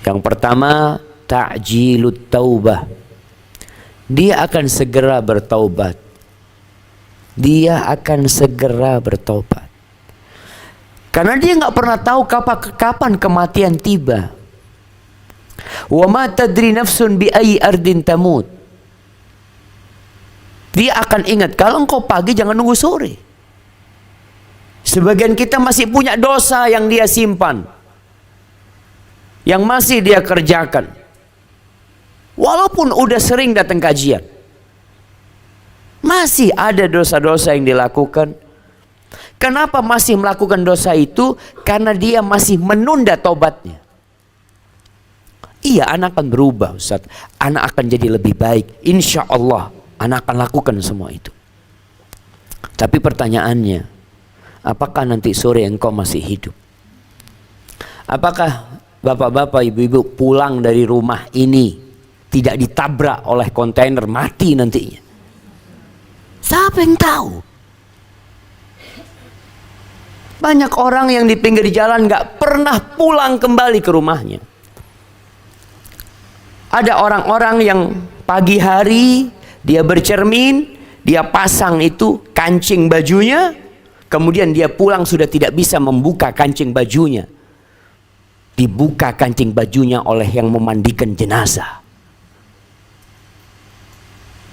Yang pertama, ta'jilut taubah. Dia akan segera bertaubat. Dia akan segera bertaubat. Karena dia nggak pernah tahu kapan kematian tiba. Wa ma tadri nafsun bi ayyi ardin tamut. Dia akan ingat, kalau engkau pagi jangan nunggu sore. Sebagian kita masih punya dosa yang dia simpan, yang masih dia kerjakan. Walaupun udah sering datang kajian, masih ada dosa-dosa yang dilakukan. Kenapa masih melakukan dosa itu? Karena dia masih menunda tobatnya. Iya, anak akan berubah, Ustaz. Anak akan jadi lebih baik. Insya Allah, anak akan lakukan semua itu. Tapi pertanyaannya, apakah nanti sore engkau masih hidup? Apakah bapak-bapak, ibu-ibu pulang dari rumah ini tidak ditabrak oleh kontainer mati nantinya? Siapa yang tahu? Banyak orang yang di pinggir jalan gak pernah pulang kembali ke rumahnya. Ada orang-orang yang pagi hari dia bercermin, dia pasang itu kancing bajunya, kemudian dia pulang sudah tidak bisa membuka kancing bajunya. Dibuka kancing bajunya oleh yang memandikan jenazah.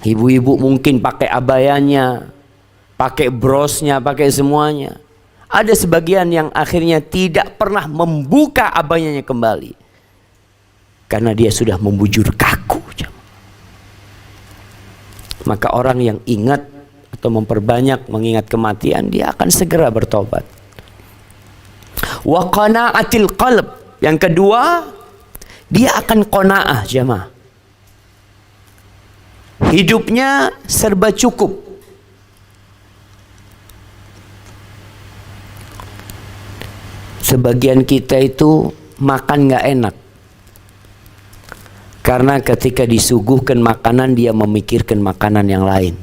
Ibu-ibu mungkin pakai abayanya, pakai brosnya, pakai semuanya. Ada sebagian yang akhirnya tidak pernah membuka abayanya kembali, karena dia sudah membujur kaku. Maka orang yang ingat atau memperbanyak mengingat kematian, dia akan segera bertobat. Wa qana'atil qalb. Yang kedua, dia akan qanaah, jamaah. Hidupnya serba cukup. Sebagian kita itu makan gak enak, karena ketika disuguhkan makanan dia memikirkan makanan yang lain.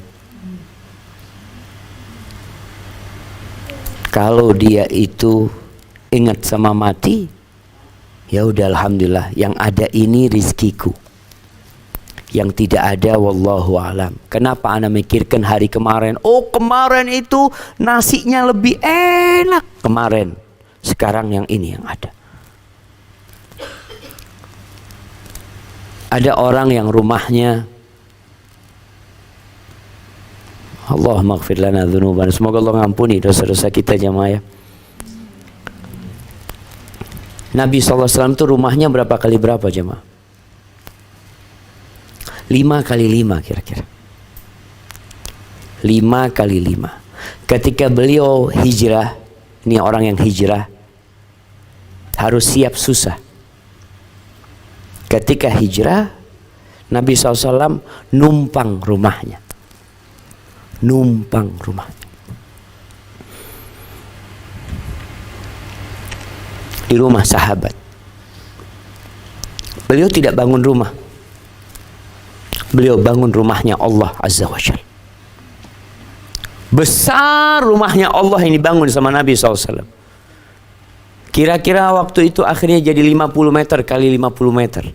Kalau dia itu ingat sama mati, ya udah alhamdulillah, yang ada ini rizkiku. Yang tidak ada wallahu alam. Kenapa ana mikirkan hari kemarin? Oh, kemarin itu nasinya lebih enak kemarin. Sekarang yang ini yang ada. Ada orang yang rumahnya, Allah maghfir lana dzunubana, semoga Allah ngampuni dosa-dosa kita jamaah ya. Nabi SAW itu rumahnya berapa kali berapa jemaah? 5 kali 5 kira-kira. 5 kali 5. Ketika beliau hijrah, ini orang yang hijrah harus siap susah. Ketika hijrah, Nabi SAW numpang rumahnya. Numpang rumahnya. Di rumah sahabat. Beliau tidak bangun rumah. Beliau bangun rumahnya Allah Azza wa Jalla. Besar rumahnya Allah yang dibangun sama Nabi SAW. Kira-kira waktu itu akhirnya jadi 50 meter kali 50 meter.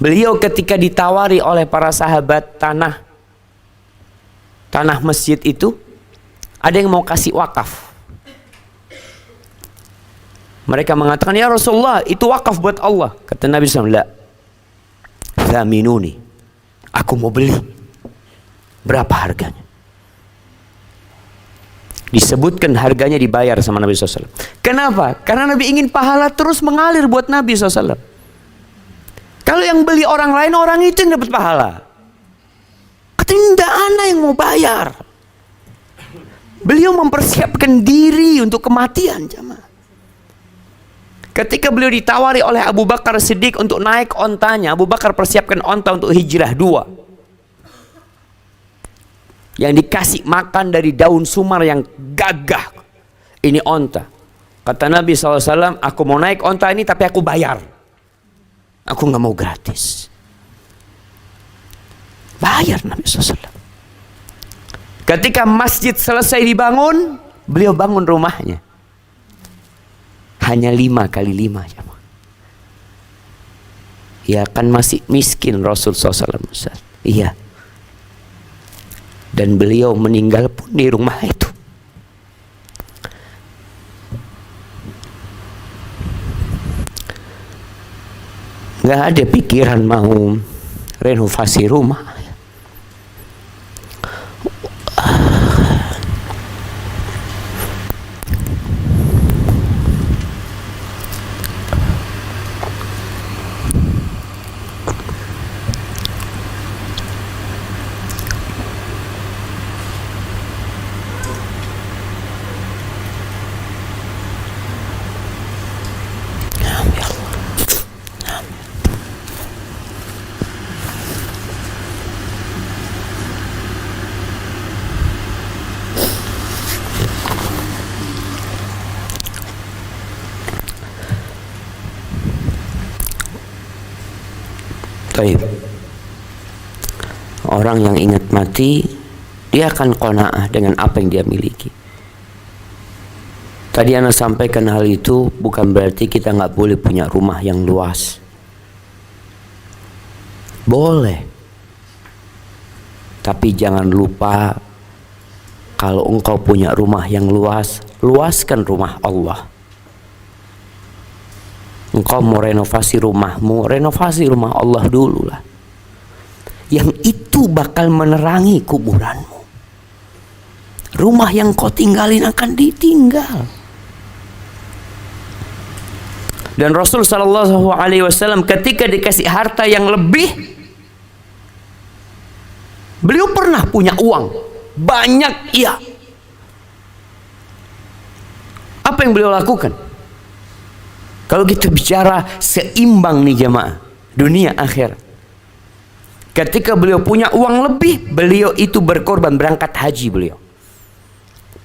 Beliau ketika ditawari oleh para sahabat tanah masjid itu, ada yang mau kasih wakaf. Mereka mengatakan, ya Rasulullah, itu wakaf buat Allah. Kata Nabi SAW, la, thaminuni, aku mau beli. Berapa harganya? Disebutkan harganya, dibayar sama Nabi SAW. Kenapa? Karena Nabi ingin pahala terus mengalir buat Nabi SAW. Kalau yang beli orang lain, orang itu yang dapat pahala. Katanya, enggak, ana yang mau bayar. Beliau mempersiapkan diri untuk kematian, jamaah. Ketika beliau ditawari oleh Abu Bakar Siddiq untuk naik ontanya, Abu Bakar persiapkan onta untuk hijrah 2. Yang dikasih makan dari daun sumar yang gagah. Ini onta. Kata Nabi SAW, aku mau naik onta ini tapi aku bayar. Aku nggak mau gratis. Bayar Nabi SAW. Ketika masjid selesai dibangun, beliau bangun rumahnya. Hanya 5 kali 5. Ya kan masih miskin Rasul SAW. Iya. Dan beliau meninggal pun di rumah itu. Nggak ada pikiran mau renovasi rumah. Baik. Orang yang ingat mati, dia akan qanaah dengan apa yang dia miliki. Tadi Ana sampaikan hal itu bukan berarti kita nggak boleh punya rumah yang luas. Boleh. Tapi jangan lupa, kalau engkau punya rumah yang luas, luaskan rumah Allah. Engkau mau renovasi rumahmu, renovasi rumah Allah dulu lah. Yang itu bakal menerangi kuburanmu. Rumah yang kau tinggalin akan ditinggal. Dan Rasul sallallahu alaihi wasallam ketika dikasih harta yang lebih, beliau pernah punya uang banyak, iya. Apa yang beliau lakukan? Kalau kita bicara seimbang nih jamaah, dunia akhir. Ketika beliau punya uang lebih, beliau itu berkorban berangkat haji beliau.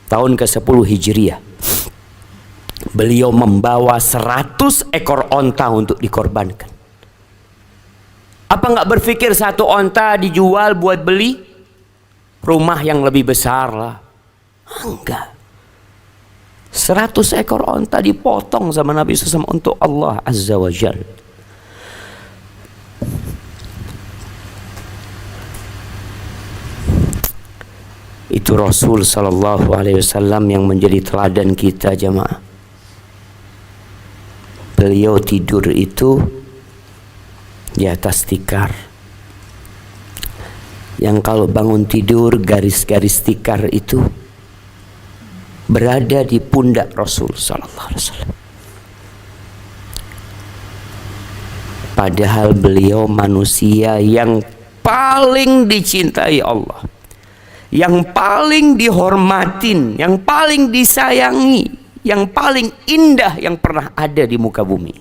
Tahun ke-10 Hijriah. Beliau membawa 100 ekor onta untuk dikorbankan. Apa nggak berpikir satu onta dijual buat beli rumah yang lebih besar lah? Enggak. 100 ekor onta dipotong sama Nabi SAW untuk Allah Azza wa Jal. Itu Rasul sallallahu alaihi wasallam yang menjadi teladan kita jamaah. Beliau tidur itu di atas tikar. Yang kalau bangun tidur garis-garis tikar itu berada di pundak Rasul sallallahu alaihi wasallam. Padahal beliau manusia yang paling dicintai Allah, yang paling dihormatin, yang paling disayangi, yang paling indah yang pernah ada di muka bumi.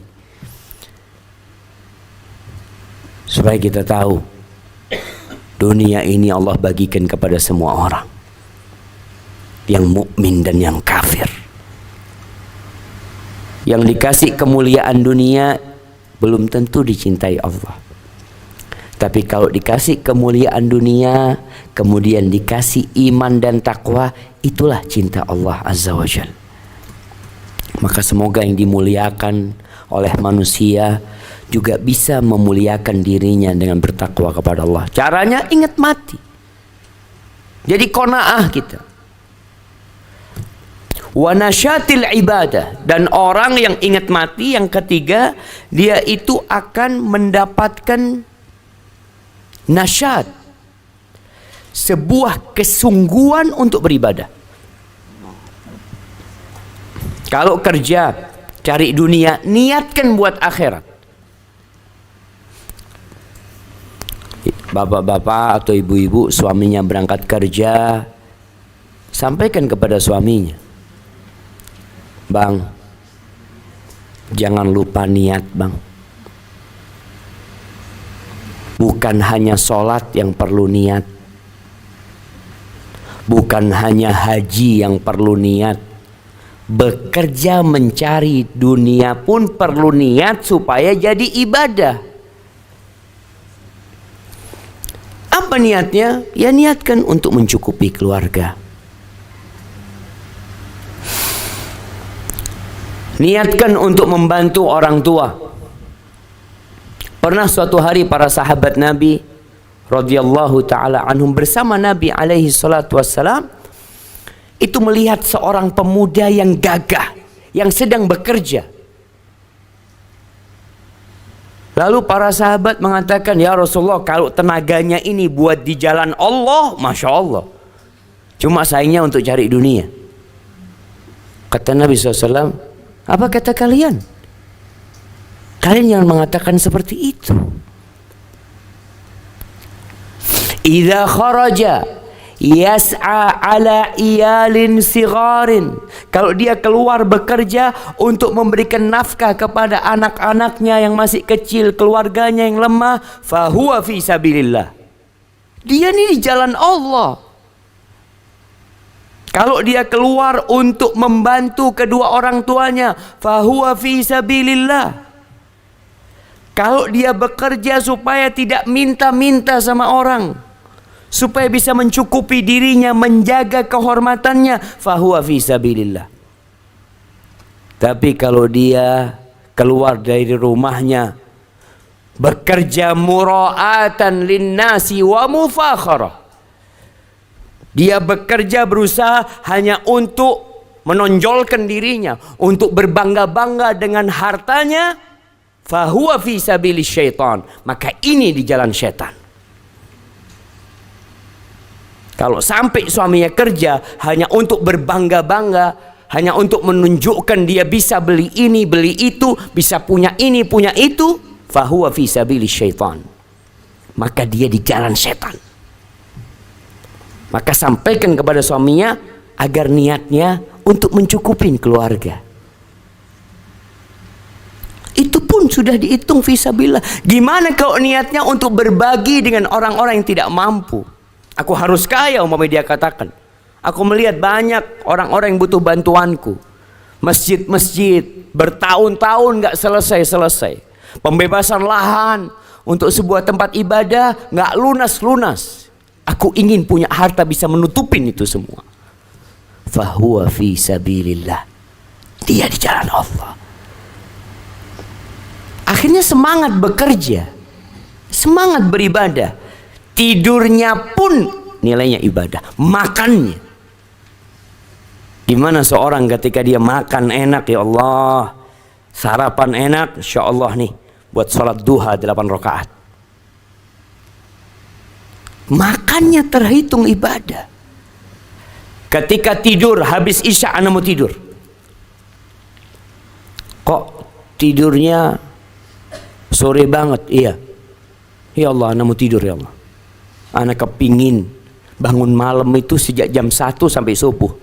Supaya kita tahu, dunia ini Allah bagikan kepada semua orang, yang mukmin dan yang kafir. Yang dikasih kemuliaan dunia belum tentu dicintai Allah. Tapi kalau dikasih kemuliaan dunia, kemudian dikasih iman dan takwa, itulah cinta Allah Azza wa Jal. Maka semoga yang dimuliakan oleh manusia juga bisa memuliakan dirinya dengan bertakwa kepada Allah. Caranya ingat mati. Jadi qanaah kita. Wa nasyatil ibadah, dan orang yang ingat mati yang ketiga, dia itu akan mendapatkan nasyat, sebuah kesungguhan untuk beribadah. Kalau kerja cari dunia, niatkan buat akhirat. Bapak-bapak atau ibu-ibu suaminya berangkat kerja, sampaikan kepada suaminya, "Bang, jangan lupa niat bang. Bukan hanya sholat yang perlu niat, bukan hanya haji yang perlu niat, bekerja mencari dunia pun perlu niat supaya jadi ibadah." Apa niatnya? Ya niatkan untuk mencukupi keluarga. Niatkan untuk membantu orang tua. Pernah suatu hari para sahabat Nabi radhiyallahu taala anhum bersama Nabi alaihi salatu wassalam itu melihat seorang pemuda yang gagah yang sedang bekerja. Lalu para sahabat mengatakan, ya Rasulullah, kalau tenaganya ini buat di jalan Allah, Masya Allah, cuma sayangnya untuk cari dunia. Kata Nabi SAW, apa kata kalian? Kalian jangan mengatakan seperti itu. Idza kharaja yas'a ala iyalin sigharin, kalau dia keluar bekerja untuk memberikan nafkah kepada anak-anaknya yang masih kecil, keluarganya yang lemah, fahuwa fi sabilillah, dia ini di jalan Allah. Kalau dia keluar untuk membantu kedua orang tuanya, fahuwa fi sabilillah. Kalau dia bekerja supaya tidak minta-minta sama orang, supaya bisa mencukupi dirinya, menjaga kehormatannya, fahuwa fi sabilillah. Tapi kalau dia keluar dari rumahnya bekerja mura'atan linnasi wa mufakharah, dia bekerja berusaha hanya untuk menonjolkan dirinya, untuk berbangga-bangga dengan hartanya, fahuwa fi sabilis syaitan, maka ini di jalan syaitan. Kalau sampai suaminya kerja hanya untuk berbangga-bangga, hanya untuk menunjukkan dia bisa beli ini, beli itu, bisa punya ini, punya itu, fahuwa fi sabilis syaitan, maka dia di jalan syaitan. Maka sampaikan kepada suaminya agar niatnya untuk mencukupin keluarga. Itu pun sudah dihitung fisabilillah. Gimana kalau niatnya untuk berbagi dengan orang-orang yang tidak mampu? Aku harus kaya, umpamanya dia katakan. Aku melihat banyak orang-orang yang butuh bantuanku. Masjid-masjid bertahun-tahun gak selesai-selesai. Pembebasan lahan untuk sebuah tempat ibadah gak lunas-lunas. Aku ingin punya harta bisa menutupin itu semua. Fahuwa fi sabilillah, dia di jalan Allah. Akhirnya semangat bekerja, semangat beribadah. Tidurnya pun nilainya ibadah. Makannya, gimana seorang ketika dia makan enak, ya Allah, sarapan enak, insya Allah nih buat sholat duha 8 rakaat. Makannya terhitung ibadah. Ketika tidur habis isya, anak mau tidur, kok tidurnya sore banget? Iya, ya Allah, anak mau tidur, ya Allah, anak kepingin bangun malam itu sejak jam 1 sampai subuh.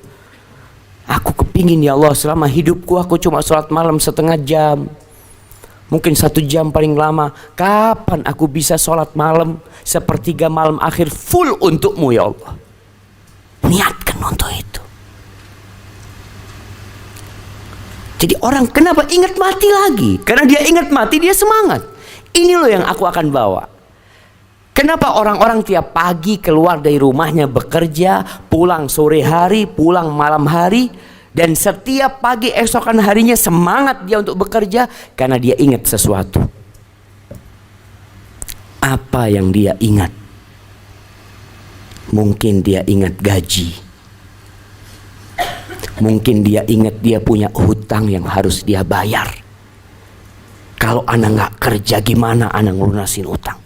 Aku kepingin, ya Allah, selama hidupku aku cuma sholat malam setengah jam, mungkin 1 jam paling lama. Kapan aku bisa sholat malam sepertiga malam akhir full untukmu, ya Allah? Niatkan untuk itu. Jadi orang kenapa ingat mati lagi? Karena dia ingat mati, dia semangat. Ini loh yang aku akan bawa. Kenapa orang-orang tiap pagi keluar dari rumahnya bekerja, pulang sore hari, pulang malam hari, dan setiap pagi esokan harinya semangat dia untuk bekerja? Karena dia ingat sesuatu. Apa yang dia ingat? Mungkin dia ingat gaji. Mungkin dia ingat dia punya hutang yang harus dia bayar. Kalau anak nggak kerja, gimana anak ngurusin utang?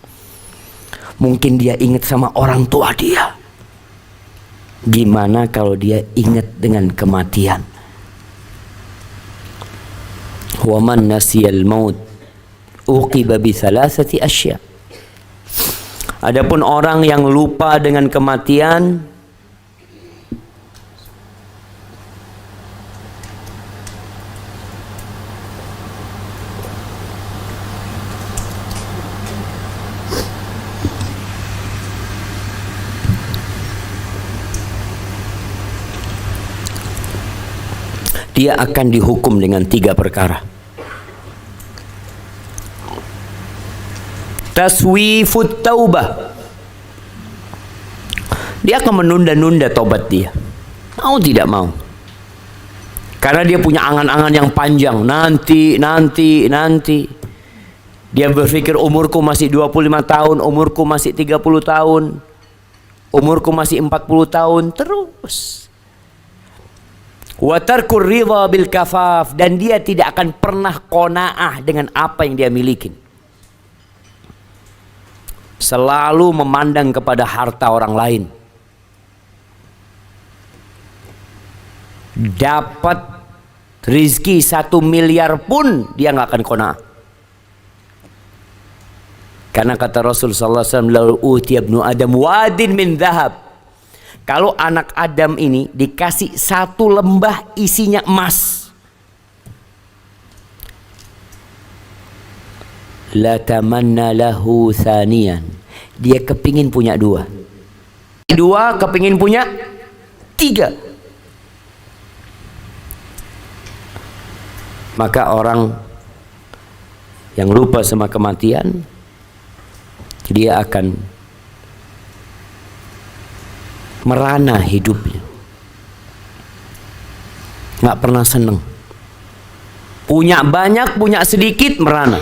Mungkin dia ingat sama orang tua dia. Gimana kalau dia ingat dengan kematian? Wa man nasiyal maut uqiba bi thalathati asya. Adapun orang yang lupa dengan kematian, dia akan dihukum dengan 3 perkara. Taswifut taubah, dia akan menunda-nunda tobat dia, mau tidak mau, karena dia punya angan-angan yang panjang. Nanti dia berpikir, umurku masih 25 tahun, umurku masih 30 tahun, umurku masih 40 tahun, terus. Wa tarkur ridha bil kafaf, dan dia tidak akan pernah qanaah dengan apa yang dia miliki. selalu memandang kepada harta orang lain. Dapat rizki 1 miliar pun dia nggak akan qanaah. Karena kata Rasul sallallahu alaihi wasallam, "Lau utiya ibnu Adam wadin min dhahab." Kalau anak Adam ini dikasih 1 lembah isinya emas, la tamanna lahu thaniyan. Dia kepingin punya 2. 2 kepingin punya 3. Maka orang yang lupa sama kematian, dia akan merana hidupnya, nggak pernah seneng. Punya banyak, punya sedikit, merana.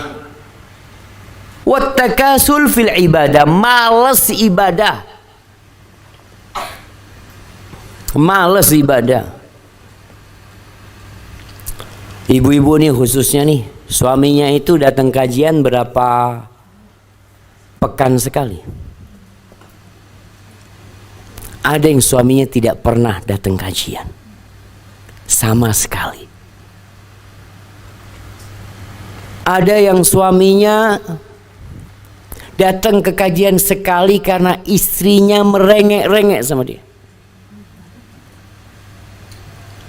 Wattakasul fil ibadah, males ibadah, males ibadah. Ibu-ibu nih khususnya nih, suaminya itu datang kajian berapa pekan sekali. Ada yang suaminya tidak pernah datang kajian sama sekali. Ada yang suaminya datang ke kajian sekali karena istrinya merengek-rengek sama dia.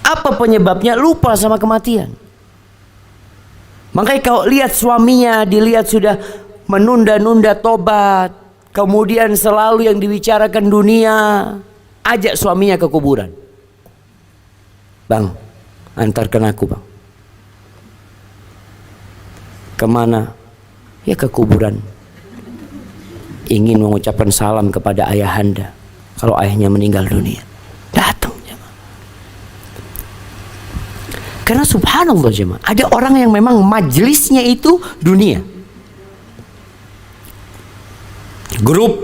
Apa penyebabnya? Lupa sama kematian. Makanya kalau lihat suaminya, dilihat sudah menunda-nunda tobat, kemudian selalu yang dibicarakan dunia, ajak suaminya ke kuburan. Bang, antarkan aku bang. Kemana? Ya ke kuburan. Ingin mengucapkan salam kepada ayahanda kalau ayahnya meninggal dunia. Datang jemaah. Karena subhanallah jemaah, ada orang yang memang majelisnya itu dunia. Grup,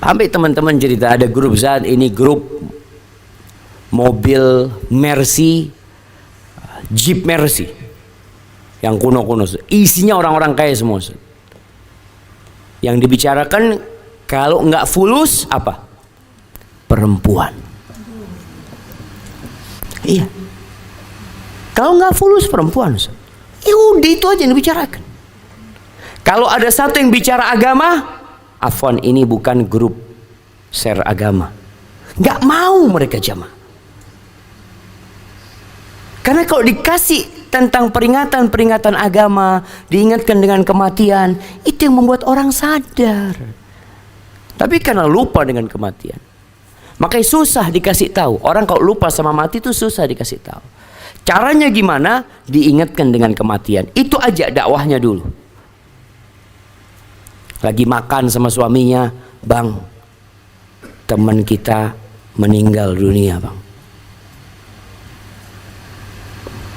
sampai teman-teman cerita ada grup saat ini, grup mobil Mercy, Jeep Mercy yang kuno-kuno, isinya orang-orang kaya semua. Yang dibicarakan kalau nggak fulus apa? Perempuan. Iya. Kalau nggak fulus perempuan. Ya udah itu aja yang dibicarakan. Kalau ada satu yang bicara agama, afwan, ini bukan grup share agama. Nggak mau mereka jamaah. Karena kalau dikasih tentang peringatan-peringatan agama, diingatkan dengan kematian, itu yang membuat orang sadar. Tapi karena lupa dengan kematian, makanya susah dikasih tahu. Orang kalau lupa sama mati itu susah dikasih tahu. Caranya gimana? Diingatkan dengan kematian. Itu aja dakwahnya dulu. Lagi makan sama suaminya, bang, teman kita meninggal dunia bang.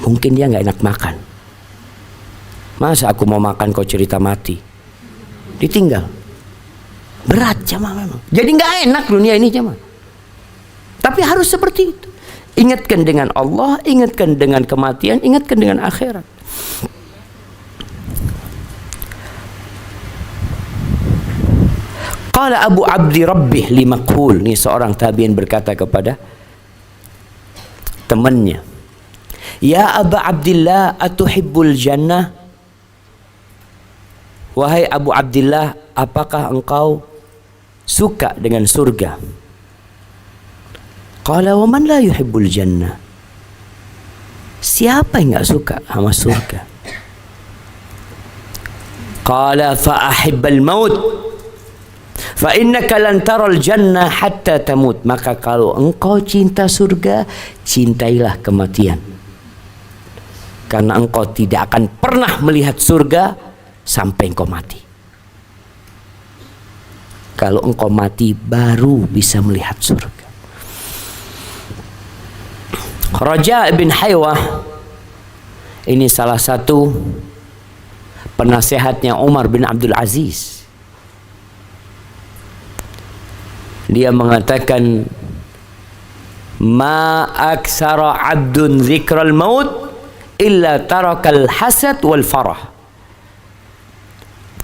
Mungkin dia nggak enak makan. Masa aku mau makan kau cerita mati? Ditinggal. Berat jamaah memang. Jadi nggak enak dunia ini jamaah. Tapi harus seperti itu. Ingatkan dengan Allah, ingatkan dengan kematian, ingatkan dengan akhirat. Qala Abu Abdi Rabbih li Makhul, ini seorang tabi'in berkata kepada temannya, "Ya Aba Abdillah, atuhibbul jannah?" Wahai Abu Abdillah, apakah engkau suka dengan surga? Qala wa man la yuhibbul jannah? Siapa yang enggak suka sama surga? Qala fa ahibbal maut fa innaka lan taral jannah hatta tamut. Maka kalau engkau cinta surga, cintailah kematian. Karena engkau tidak akan pernah melihat surga sampai engkau mati. Kalau engkau mati baru bisa melihat surga. Raja bin Haywah ini salah satu penasehatnya Umar bin Abdul Aziz. Dia mengatakan, ma aksara abdun zikral maut illa tarakal hasad wal farah.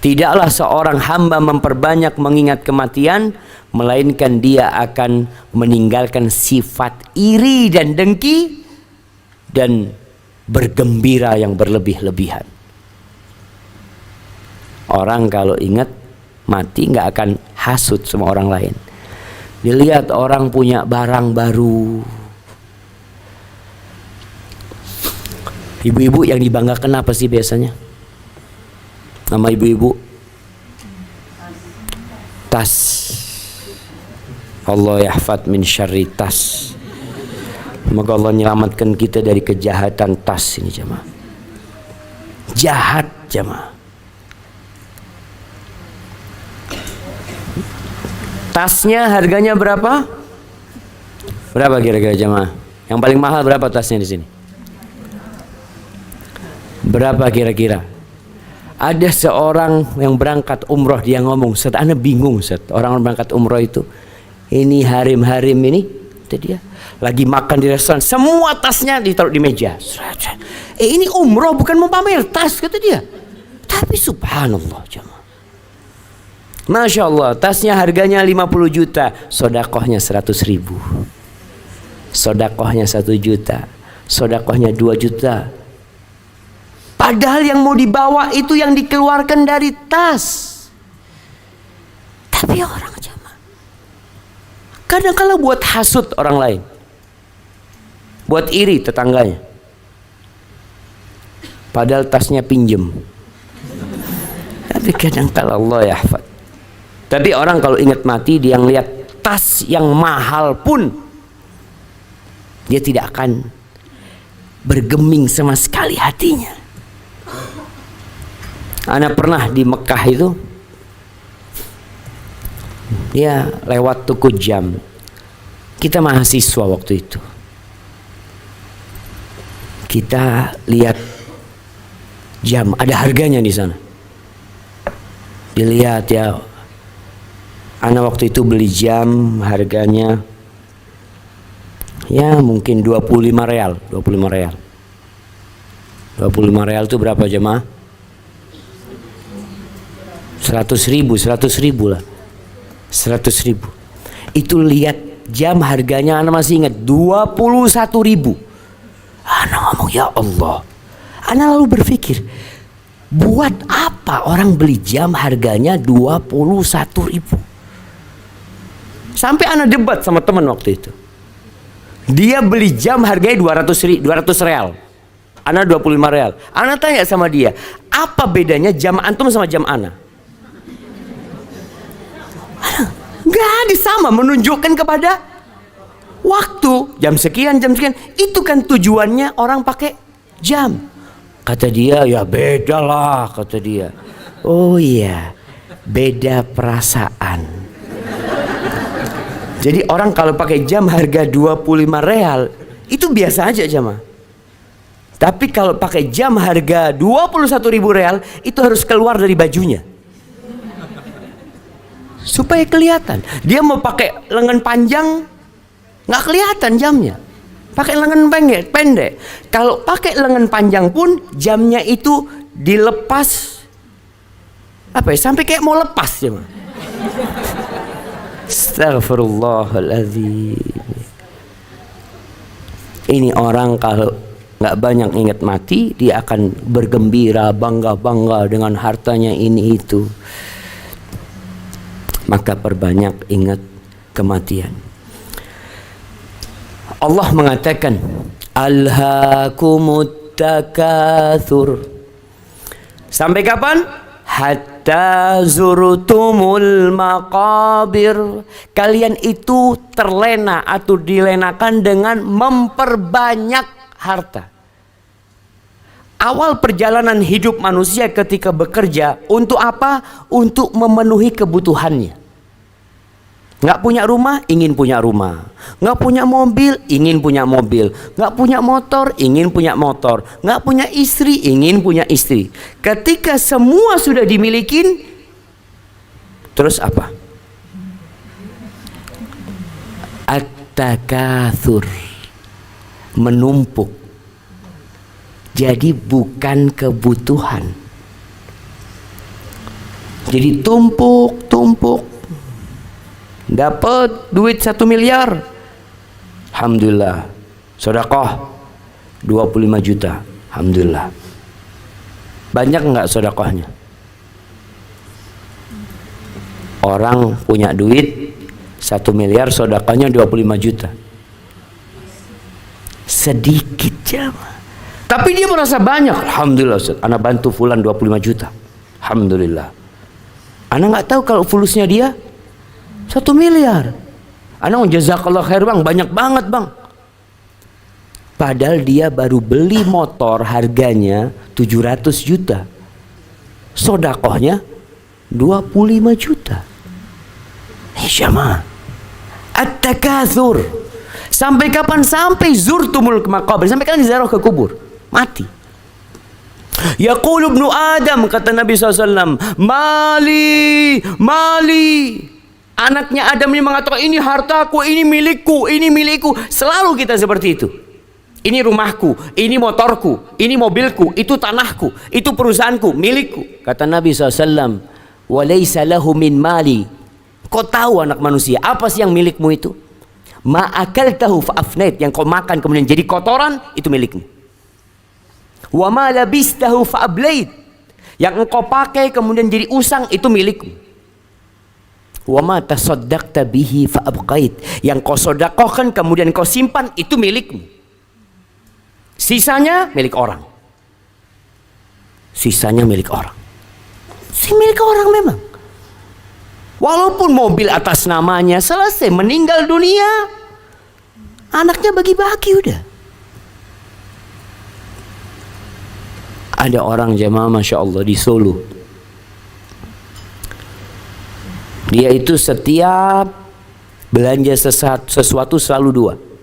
Tidaklah seorang hamba memperbanyak mengingat kematian, melainkan dia akan meninggalkan sifat iri dan dengki dan bergembira yang berlebih-lebihan. Orang kalau ingat mati nggak akan hasut sama orang lain. Dilihat orang punya barang baru, ibu-ibu yang dibanggakan apa sih biasanya? Nama ibu-ibu? Tas. Allah yahfad min syarri tas. Semoga Allah menyelamatkan kita dari kejahatan tas ini jemaah. Jahat jemaah. Tasnya harganya berapa? Berapa kira-kira jemaah? Yang paling mahal berapa tasnya di sini? Berapa kira-kira? Ada seorang yang berangkat umroh, dia ngomong, Ustaz, ana bingung Ustaz, orang berangkat umroh itu, ini harim-harim ini, itu dia lagi makan di restoran, semua tasnya ditaruh di meja. Ini umroh bukan mau pamer tas, kata dia. Tapi subhanallah jemaah, Masya Allah, tasnya harganya 50 juta, sodakohnya 100 ribu, sodakohnya 1 juta, sodakohnya 2 juta. Padahal yang mau dibawa itu yang dikeluarkan dari tas. Tapi orang jemaah kadang-kala buat hasut orang lain, buat iri tetangganya, padahal tasnya pinjem. Tapi kadang-kala Allah yahfad. Tapi orang kalau ingat mati, dia ngelihat tas yang mahal pun dia tidak akan bergeming sama sekali hatinya. Ana pernah di Mekah itu, dia lewat tuku jam. Kita mahasiswa waktu itu. Kita lihat jam, ada harganya di sana. Dilihat ya, ana waktu itu beli jam harganya ya mungkin 25 real. 25 real. 25 real itu berapa jemaah? 100 ribu lah, 100 ribu. Itu lihat jam harganya, ana masih ingat 21 ribu. Ana ngomong ya Allah. Ana lalu berpikir, buat apa orang beli jam harganya 21 ribu? Sampai ana debat sama teman waktu itu. Dia beli jam harganya 200 real. Ana 25 real. Ana tanya sama dia, apa bedanya jam antum sama jam ana? Gak sama, menunjukkan kepada waktu, jam sekian. Itu kan tujuannya orang pakai jam. Kata dia, ya beda lah, kata dia. Oh iya, beda perasaan. Jadi orang kalau pakai jam harga 25 real itu biasa aja jamaah. Tapi kalau pakai jam harga 21 ribu real itu harus keluar dari bajunya supaya kelihatan. Dia mau pakai lengan panjang nggak kelihatan jamnya, pakai lengan pendek. Kalau pakai lengan panjang pun jamnya itu dilepas apa ya, sampai kayak mau lepas ya. Astaghfirullahaladzim. Ini orang kalau nggak banyak ingat mati, dia akan bergembira, bangga dengan hartanya ini itu. Maka perbanyak ingat kematian. Allah mengatakan, Alhaakumut takatsur. Sampai kapan? Hatta zurtumul maqabir. Kalian itu terlena atau dilenakan dengan memperbanyak harta. Awal perjalanan hidup manusia ketika bekerja untuk apa? Untuk memenuhi kebutuhannya. Nggak punya rumah, ingin punya rumah. Nggak punya mobil, ingin punya mobil. Nggak punya motor, ingin punya motor. Nggak punya istri, ingin punya istri. Ketika semua sudah dimiliki, terus apa? At-takatsur, menumpuk. Jadi bukan kebutuhan. Jadi tumpuk. Dapat duit 1 miliar. Alhamdulillah. Sedekah 25 juta. Alhamdulillah. Banyak enggak sedekahnya? Orang punya duit 1 miliar, sedekahnya 25 juta. Sedikit jamaah. Tapi dia merasa banyak. Alhamdulillah Ustaz, ana bantu fulan 25 juta. Alhamdulillah. Ana nggak tahu kalau fulusnya dia 1 miliar. Ana jazakallah khair bang, banyak banget bang. Padahal dia baru beli motor harganya 700 juta. Sodakohnya 25 juta. Jamaah. At-takatsur. Sampai kapan? Sampai zurtumul maqabir. Sampai kalian ziarah ke kubur. Mati. Yaqulu ibnu Adam, kata Nabi SAW, mali. Anaknya Adam ini mengatakan, ini hartaku, ini milikku. Selalu kita seperti itu. Ini rumahku, ini motorku, ini mobilku, itu tanahku, itu perusahaanku, milikku. Kata Nabi SAW, walaysa lahu min mali. Kau tahu anak manusia, apa sih yang milikmu itu? Ma'akaltahu fa'afnait, yang kau makan kemudian jadi kotoran, itu milikmu. Wa ma labistahu fa'ablait, yang engkau pakai kemudian jadi usang, itu milikmu. Wa ma tasaddaqta bihi fa'abqait, yang kau sedekahkan kemudian kau simpan, itu milikmu. Sisanya milik orang. Sisanya milik orang. Si milik orang memang. Walaupun mobil atas namanya, selesai meninggal dunia, anaknya bagi-bagi udah. Ada orang jemaah Masya Allah di Solo. Dia itu setiap belanja sesuatu selalu 2.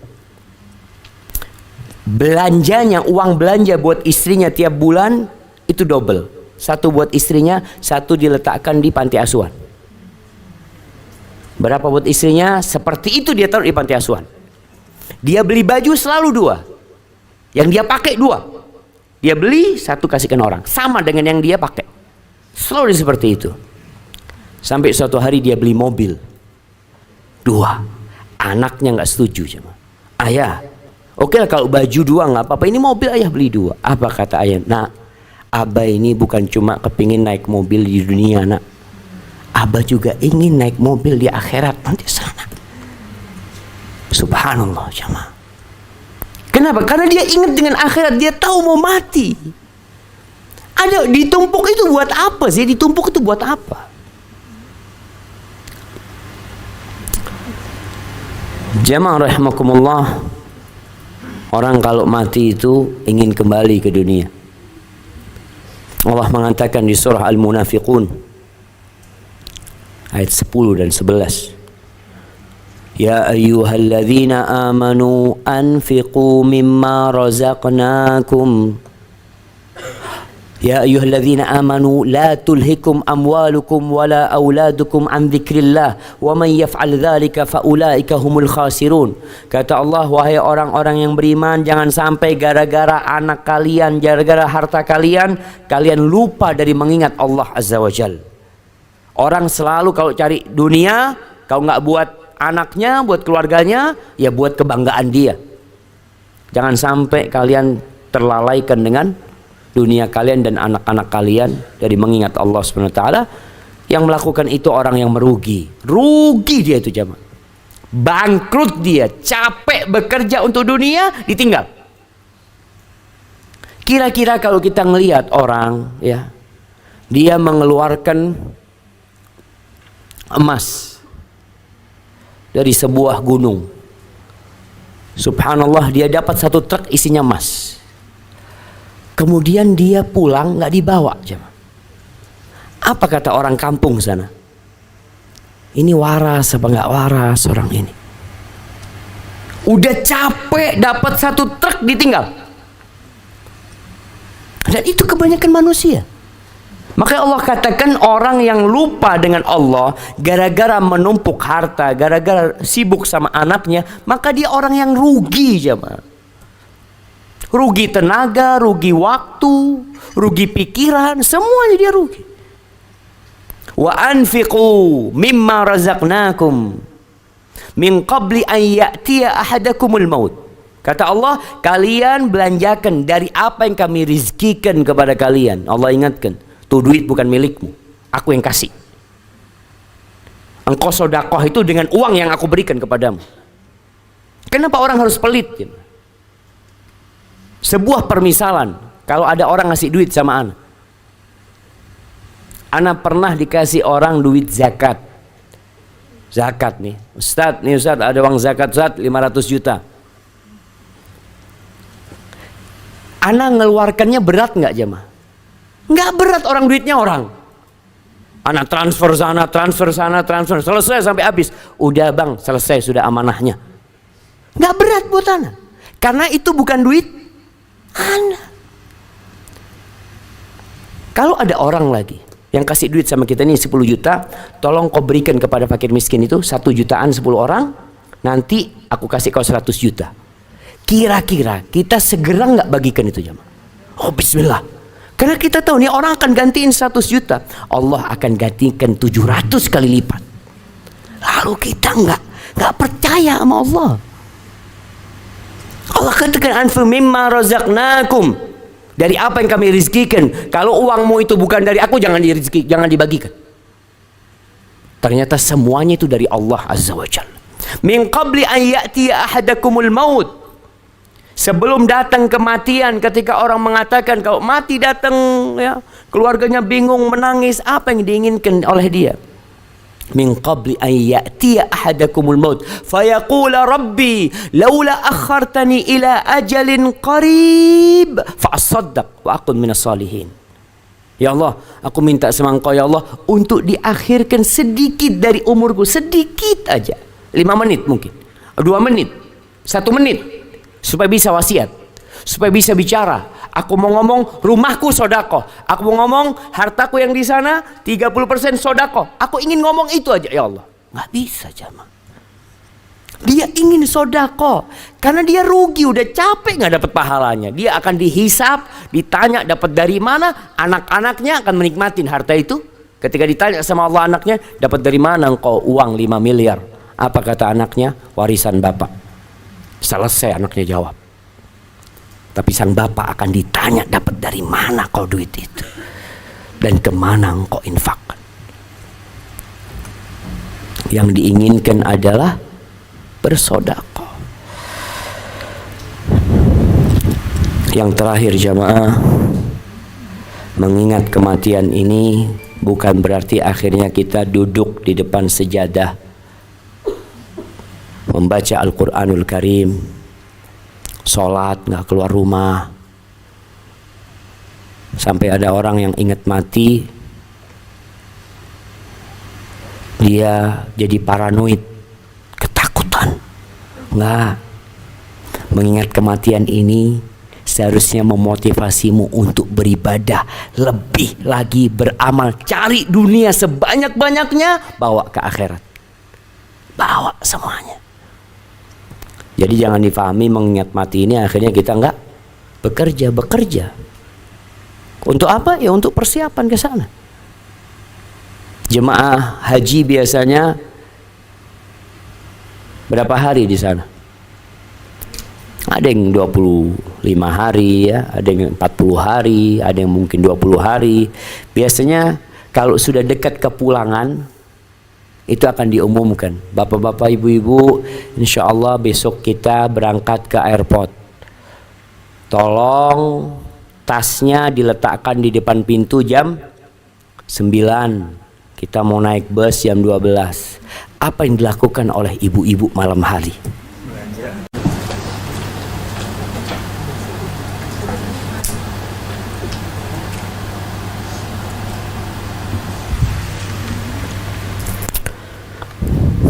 Belanjanya, uang belanja buat istrinya tiap bulan itu double. 1 buat istrinya, 1 diletakkan di panti asuhan. Berapa buat istrinya? Seperti itu dia taruh di panti asuhan. Dia beli baju selalu 2. Yang dia pakai 2. Dia beli 1 kasihkan orang. Sama dengan yang dia pakai. Selalu seperti itu. Sampai suatu hari dia beli mobil 2. Anaknya nggak setuju. Ayah, oke lah kalau baju 2 nggak apa-apa. Ini mobil ayah beli 2. Apa kata ayah? Nah, abah ini bukan cuma kepingin naik mobil di dunia, nak. Abah juga ingin naik mobil di akhirat nanti sana. Subhanallah jamaah. Kenapa? Karena dia ingat dengan akhirat, dia tahu mau mati. Ada ditumpuk itu buat apa sih? Ditumpuk itu buat apa? Jamaah rahimakumullah. Orang kalau mati itu ingin kembali ke dunia. Allah mengatakan di surah Al-Munafiqun ayat 10 dan 11. Ya ayyuhalladzina amanu anfiqu mimma razaqnakum. Ya ayyuhalladzina amanu la tulhikum amwalukum wala auladukum an dzikrillah wa man yaf'al dzalika faulaika humul khasirun. Kata Allah, wahai orang-orang yang beriman, jangan sampai gara-gara anak kalian, gara-gara harta kalian, kalian lupa dari mengingat Allah Azza wa Jalla. Orang selalu kalau cari dunia, kau nggak buat anaknya, buat keluarganya, ya buat kebanggaan dia. Jangan sampai kalian terlalaikan dengan dunia kalian dan anak-anak kalian dari mengingat Allah SWT. Yang melakukan itu orang yang merugi. Rugi dia itu jamaah. Bangkrut dia, capek bekerja untuk dunia, ditinggal. Kira-kira kalau kita ngelihat orang, ya, dia mengeluarkan emas dari sebuah gunung. Subhanallah, dia dapat 1 truk isinya emas. Kemudian dia pulang nggak dibawa. Apa kata orang kampung sana? Ini waras apa nggak waras orang ini? Udah capek dapat 1 truk ditinggal. Dan itu kebanyakan manusia. Makanya Allah katakan orang yang lupa dengan Allah gara-gara menumpuk harta, gara-gara sibuk sama anaknya, maka dia orang yang rugi jemaah. Rugi tenaga, rugi waktu, rugi pikiran, semuanya dia rugi. Wa anfiqu mimma razaqnakum min qabli an ya'tiya ahadakumul maut. Kata Allah, kalian belanjakan dari apa yang kami rizkikan kepada kalian. Allah ingatkan, tuh duit bukan milikmu, aku yang kasih. Engkau sodakoh itu dengan uang yang aku berikan kepadamu. Kenapa orang harus pelit? Sebuah permisalan, kalau ada orang ngasih duit sama ana pernah dikasih orang duit zakat. Zakat nih, Ustadz ada uang zakat Ustadz 500 juta. Ana ngeluarkannya berat nggak jemaah? Nggak berat, orang duitnya orang. Ana transfer sana, selesai sampai habis. Udah bang, selesai sudah amanahnya. Nggak berat buat ana, karena itu bukan duit ana. Kalau ada orang lagi yang kasih duit sama kita nih 10 juta, tolong kau berikan kepada fakir miskin itu 1 jutaan 10 orang, nanti aku kasih kau 100 juta. Kira-kira kita segera nggak bagikan itu jemaah? Oh bismillah. Karena kita tahu nih orang akan gantiin 100 juta. Allah akan gantikan 700 kali lipat. Lalu kita nggak percaya sama Allah. Allah katakan anfu mimma razaqnakum, dari apa yang kami rizkikan. Kalau uangmu itu bukan dari aku, jangan dibagikan. Ternyata semuanya itu dari Allah Azza wa Jalla. Min qabli an ya'tiya ahadakumul maut, sebelum datang kematian. Ketika orang mengatakan kalau mati datang, ya, keluarganya bingung, menangis, apa yang diinginkan oleh dia? Min qabli an ya'tiya ahadakumul maut fayaqula rabbi laula akhartani ila ajalin qarib fa asaddaq wa akun minas salihin. Ya Allah, aku minta sama Engkau ya Allah untuk diakhirkan sedikit dari umurku, sedikit aja, 5 menit mungkin, 2 menit, 1 menit, supaya bisa wasiat, supaya bisa bicara. Aku mau ngomong rumahku sodako, aku mau ngomong hartaku yang di sana 30% sodako. Aku ingin ngomong itu aja ya Allah. Nggak bisa jamaah. Dia ingin sodako karena dia rugi, udah capek nggak dapat pahalanya. Dia akan dihisap, ditanya dapat dari mana. Anak-anaknya akan menikmatin harta itu. Ketika ditanya sama Allah anaknya, dapat dari mana engkau uang 5 miliar? Apa kata anaknya? Warisan bapak. Selesai anaknya jawab. Tapi sang bapak akan ditanya, dapat dari mana kau duit itu? Dan kemana engkau infakkan? Yang diinginkan adalah bersedekah. Yang terakhir jamaah, mengingat kematian ini bukan berarti akhirnya kita duduk di depan sejadah membaca Al-Quranul Karim, sholat nggak keluar rumah. Sampai ada orang yang ingat mati, dia jadi paranoid, ketakutan. Nggak, mengingat kematian ini seharusnya memotivasimu untuk beribadah lebih lagi, beramal, cari dunia sebanyak-banyaknya, bawa ke akhirat, bawa semuanya. Jadi jangan difahami mengingat mati ini akhirnya kita nggak bekerja. Untuk apa? Ya untuk persiapan ke sana. Jemaah haji biasanya berapa hari di sana? Ada yang 25 hari ya, ada yang 40 hari, ada yang mungkin 20 hari. Biasanya kalau sudah dekat kepulangan, itu akan diumumkan, bapak-bapak, ibu-ibu, insya Allah besok kita berangkat ke airport. Tolong tasnya diletakkan di depan pintu jam 9. Kita mau naik bus jam 12. Apa yang dilakukan oleh ibu-ibu malam hari?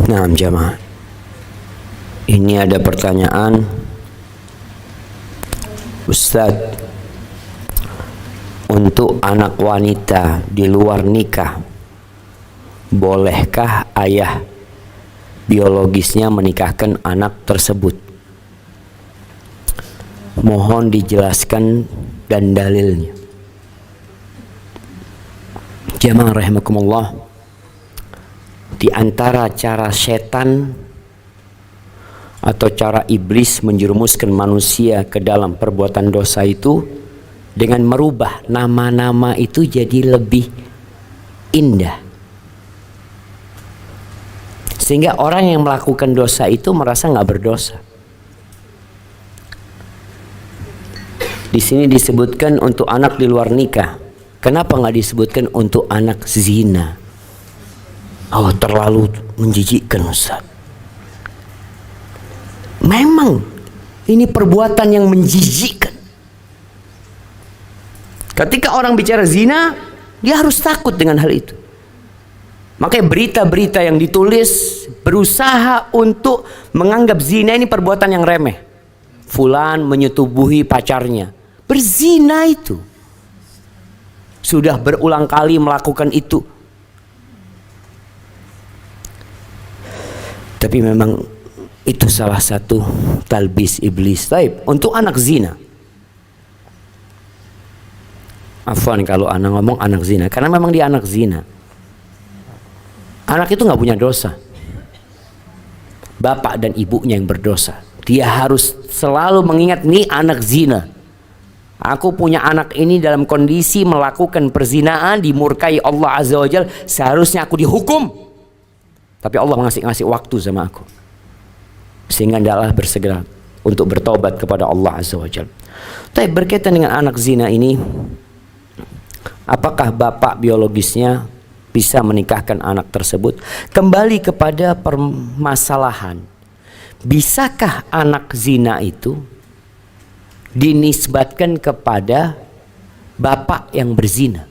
Nah jamaah, ini ada pertanyaan, Ustadz, untuk anak wanita di luar nikah, bolehkah ayah biologisnya menikahkan anak tersebut? Mohon dijelaskan dan dalilnya. Jamaah rahimakumullah. Di antara cara setan atau cara iblis menjerumuskan manusia ke dalam perbuatan dosa itu dengan merubah nama-nama itu jadi lebih indah, sehingga orang yang melakukan dosa itu merasa nggak berdosa. Di sini disebutkan untuk anak di luar nikah. Kenapa nggak disebutkan untuk anak zina? Oh, terlalu menjijikkan, Ustaz. Memang ini perbuatan yang menjijikkan. Ketika orang bicara zina, dia harus takut dengan hal itu. Makanya berita-berita yang ditulis berusaha untuk menganggap zina ini perbuatan yang remeh. Fulan menyetubuhi pacarnya. Berzina itu. Sudah berulang kali melakukan itu. Tapi memang itu salah satu talbis iblis. Baik, untuk anak zina. Afwan kalau anak ngomong anak zina, karena memang dia anak zina. Anak itu nggak punya dosa. Bapak dan ibunya yang berdosa. Dia harus selalu mengingat, nih anak zina. Aku punya anak ini dalam kondisi melakukan perzinaan, dimurkai Allah Azza wa Jalla, seharusnya aku dihukum. Tapi Allah ngasih waktu sama aku, sehingga hendaklah bersegera untuk bertobat kepada Allah Azza wa Jalla. Tapi berkaitan dengan anak zina ini, apakah bapak biologisnya bisa menikahkan anak tersebut? Kembali kepada permasalahan, bisakah anak zina itu dinisbatkan kepada bapak yang berzina?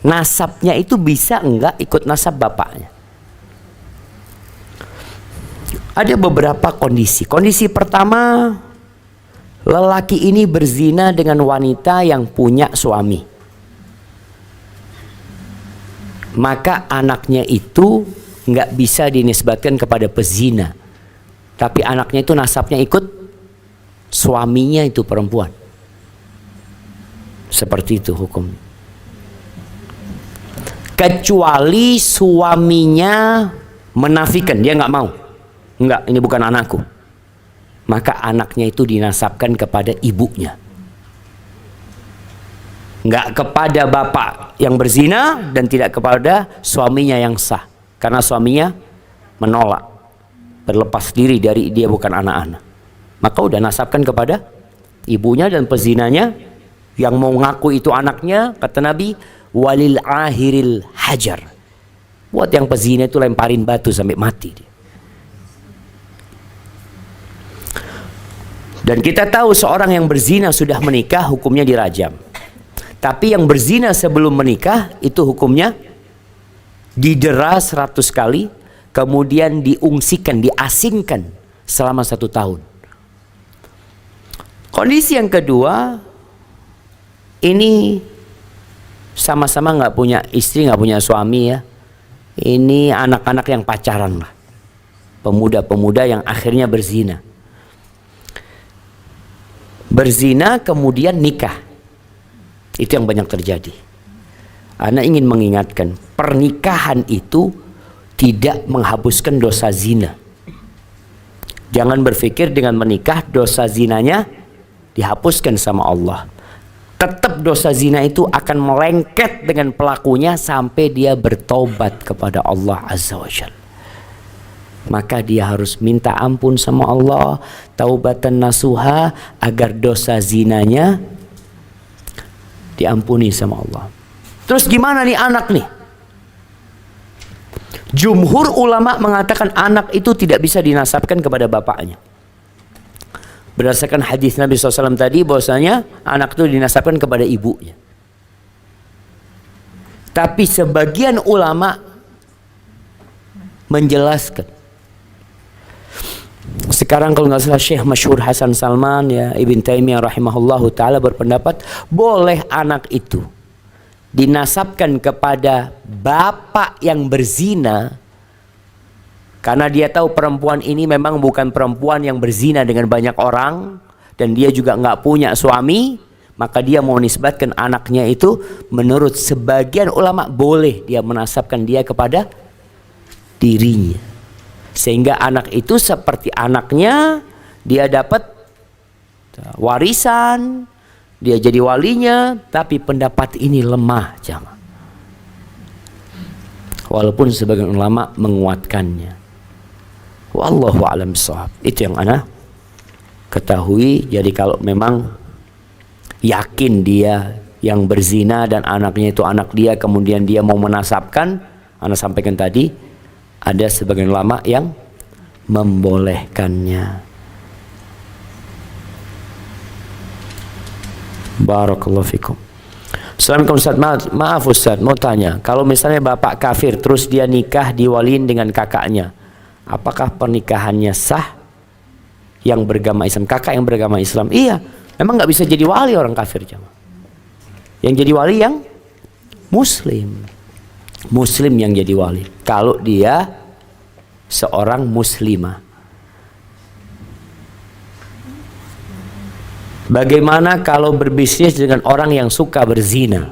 Nasabnya itu bisa enggak ikut nasab bapaknya? Ada beberapa kondisi. Kondisi pertama, lelaki ini berzina dengan wanita yang punya suami. Maka anaknya itu nggak bisa dinisbatkan kepada pezina. Tapi anaknya itu nasabnya ikut suaminya itu perempuan. Seperti itu hukum. Kecuali suaminya menafikan, dia nggak mau. Enggak, ini bukan anakku. Maka anaknya itu dinasabkan kepada ibunya. Enggak kepada bapak yang berzina dan tidak kepada suaminya yang sah. Karena suaminya menolak, berlepas diri dari dia bukan anak-anak. Maka udah nasabkan kepada ibunya, dan pezinanya yang mau ngaku itu anaknya, kata Nabi, walil ahiril hajar. Buat yang pezina itu lemparin batu sampai mati dia. Dan kita tahu seorang yang berzina sudah menikah hukumnya dirajam. Tapi yang berzina sebelum menikah itu hukumnya didera 100 kali, kemudian diungsikan, diasingkan selama 1 tahun. Kondisi yang kedua, ini sama-sama nggak punya istri, nggak punya suami ya. Ini anak-anak yang pacaran lah, pemuda-pemuda yang akhirnya berzina. Berzina kemudian nikah. Itu yang banyak terjadi. Ana ingin mengingatkan, pernikahan itu tidak menghapuskan dosa zina. Jangan berpikir dengan menikah dosa zinanya dihapuskan sama Allah. Tetap dosa zina itu akan melengket dengan pelakunya sampai dia bertobat kepada Allah Azza wa Jalla. Maka dia harus minta ampun sama Allah, taubatan nasuha, agar dosa zinanya diampuni sama Allah. Terus gimana nih anak nih? Jumhur ulama mengatakan anak itu tidak bisa dinasabkan kepada bapaknya. Berdasarkan hadis Nabi SAW tadi, bahwasanya anak itu dinasabkan kepada ibunya. Tapi sebagian ulama menjelaskan, sekarang kalau nggak salah Syekh Masyhur Hasan Salman ya, Ibn Taimiyah rahimahullahu taala berpendapat boleh anak itu dinasabkan kepada bapak yang berzina, karena dia tahu perempuan ini memang bukan perempuan yang berzina dengan banyak orang, dan dia juga nggak punya suami, maka dia mau nisbatkan anaknya itu, menurut sebagian ulama boleh dia menasabkan dia kepada dirinya. Sehingga anak itu seperti anaknya, dia dapat warisan, dia jadi walinya, tapi pendapat ini lemah, jamaah. Walaupun sebagian ulama menguatkannya. Wallahu a'lam bishawab. Itu yang ana ketahui. Jadi kalau memang yakin dia yang berzina dan anaknya itu anak dia, kemudian dia mau menasabkan, ana sampaikan tadi, ada sebagian ulama yang membolehkannya. Barakallahu fikum. Assalamualaikum Ustaz, maaf Ustaz, mau tanya, kalau misalnya bapak kafir terus dia nikah diwaliin dengan kakaknya, apakah pernikahannya sah? Yang beragama Islam, kakak yang beragama Islam, iya, memang nggak bisa jadi wali orang kafir, jamaah. Yang jadi wali yang muslim, muslim yang jadi wali, kalau dia seorang muslimah. Bagaimana kalau berbisnis dengan orang yang suka berzina?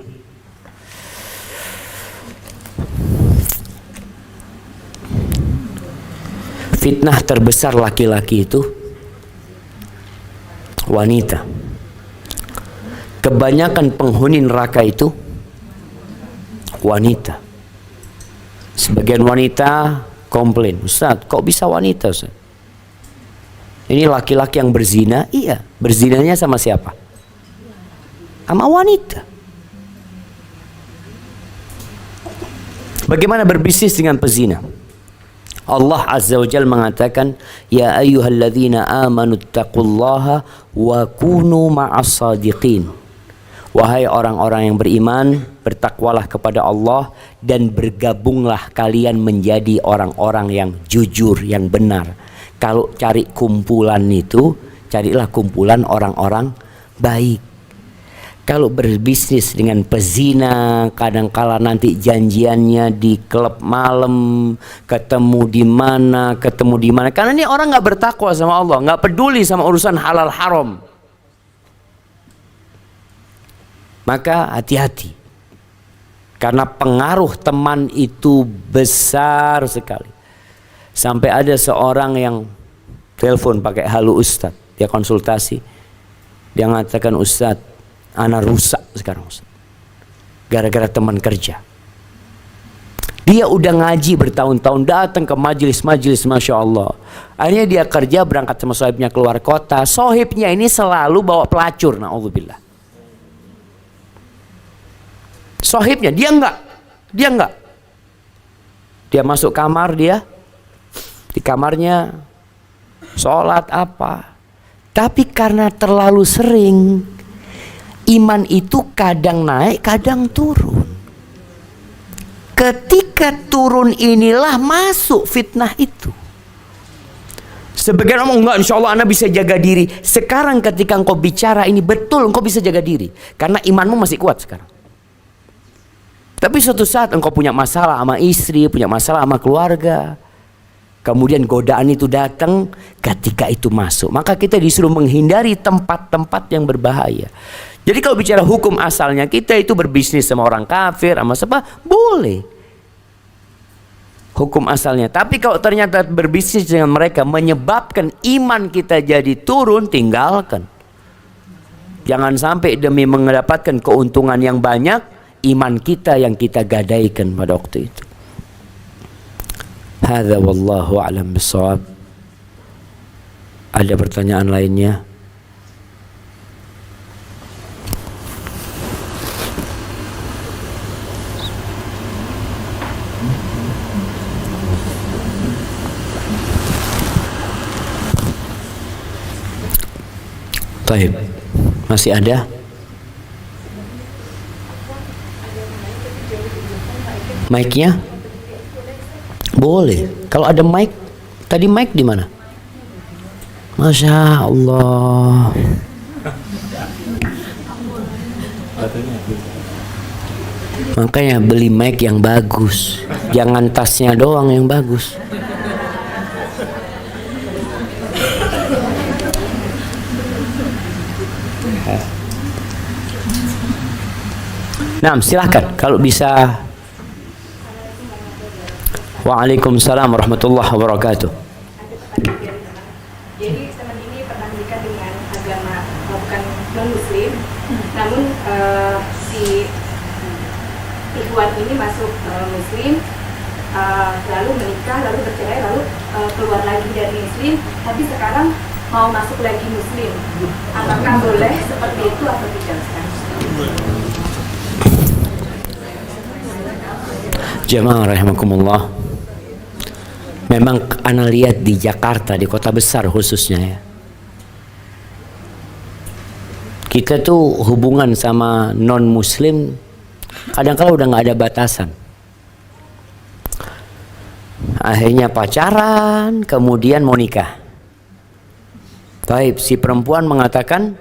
Fitnah terbesar laki-laki itu wanita. Kebanyakan penghuni neraka itu wanita. Sebagian wanita komplain, Ustaz, kok bisa wanita, Ustaz? Ini laki-laki yang berzina. Iya, berzinanya sama siapa? Sama wanita. Bagaimana berbisnis dengan pezina? Allah Azza wa Jalla mengatakan, ya ayyuhalladzina amanu taqullaha wa kunu ma'as sadiqin. Wahai orang-orang yang beriman, bertakwalah kepada Allah dan bergabunglah kalian menjadi orang-orang yang jujur, yang benar. Kalau cari kumpulan itu, carilah kumpulan orang-orang baik. Kalau berbisnis dengan pezina, kadangkala nanti janjiannya di klub malam, ketemu di mana. Karena ini orang nggak bertakwa sama Allah, nggak peduli sama urusan halal haram. Maka hati-hati, karena pengaruh teman itu besar sekali. Sampai ada seorang yang telepon pakai halo Ustadz, dia konsultasi, dia mengatakan, Ustadz, ana rusak sekarang Ustadz, gara-gara teman kerja. Dia udah ngaji bertahun-tahun, datang ke majelis-majelis, Masya Allah. Akhirnya dia kerja, berangkat sama sohibnya keluar kota. Sohibnya ini selalu bawa pelacur, na'udzubillah. Sohibnya, dia enggak. Dia masuk kamar, dia di kamarnya sholat apa, tapi karena terlalu sering, iman itu kadang naik kadang turun. Ketika turun inilah masuk fitnah itu. Sebagian orang, enggak, insya Allah anda bisa jaga diri. Sekarang ketika engkau bicara ini betul, engkau bisa jaga diri karena imanmu masih kuat sekarang. Tapi suatu saat engkau punya masalah sama istri, punya masalah sama keluarga, kemudian godaan itu datang, ketika itu masuk, maka kita disuruh menghindari tempat-tempat yang berbahaya. Jadi kalau bicara hukum asalnya, kita itu berbisnis sama orang kafir, sama siapa, boleh. Hukum asalnya. Tapi kalau ternyata berbisnis dengan mereka menyebabkan iman kita jadi turun, tinggalkan. Jangan sampai demi mendapatkan keuntungan yang banyak, iman kita yang kita gadaikan pada waktu itu. Hadza wallahu a'lam bishawab. Ada pertanyaan lainnya? Baik. Masih ada? Mic-nya? Boleh. Kalau ada mic, tadi mic di mana? Masya Allah. Makanya beli mic yang bagus, jangan tasnya doang yang bagus. Nah, silakan kalau bisa. Waalaikumsalam warahmatullahi wabarakatuh. Jadi teman ini pernah menikah dengan agama bukan non muslim, namun si ikhwan ini masuk muslim, lalu menikah, lalu bercerai, lalu keluar lagi dari muslim, tapi sekarang mau masuk lagi muslim. Apakah boleh seperti itu atau tidak, Ustaz? Jemaah rahimakumullah. Memang ana lihat di Jakarta, di kota besar khususnya ya. Kita tuh hubungan sama non muslim kadang-kala udah nggak ada batasan. Akhirnya pacaran, kemudian mau nikah. Taib, si perempuan mengatakan,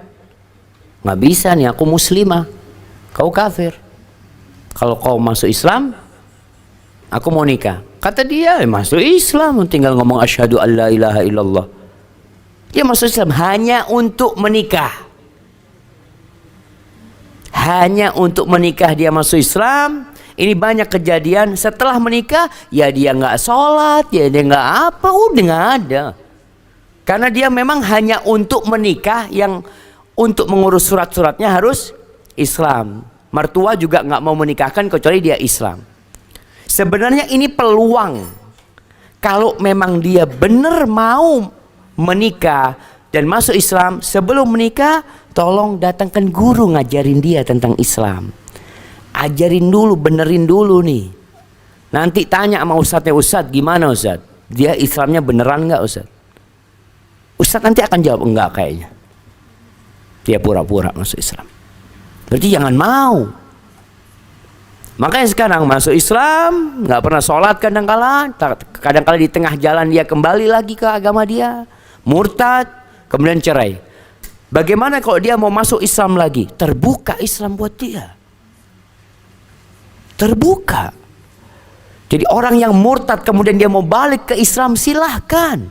nggak bisa nih, aku muslimah, kau kafir. Kalau kau masuk Islam, aku mau nikah. Kata dia, masuk Islam, tinggal ngomong asyhadu an la ilaha illallah. Dia masuk Islam hanya untuk menikah. Hanya untuk menikah dia masuk Islam. Ini banyak kejadian setelah menikah, ya dia nggak sholat, ya dia nggak apa, udah nggak ada. Karena dia memang hanya untuk menikah, yang untuk mengurus surat-suratnya harus Islam. Mertua juga nggak mau menikahkan kecuali dia Islam. Sebenarnya ini peluang. Kalau memang dia benar mau menikah dan masuk Islam, sebelum menikah tolong datangkan guru ngajarin dia tentang Islam. Ajarin dulu, benerin dulu nih. Nanti tanya sama ustadznya, Ustadz gimana Ustadz? Dia Islamnya beneran nggak Ustadz? Ustadz nanti akan jawab enggak kayaknya. Dia pura-pura masuk Islam. Berarti jangan mau. Makanya sekarang masuk Islam, nggak pernah sholat kadang-kala di tengah jalan dia kembali lagi ke agama dia, murtad, kemudian cerai. Bagaimana kalau dia mau masuk Islam lagi? Terbuka Islam buat dia. Terbuka. Jadi orang yang murtad kemudian dia mau balik ke Islam, silahkan.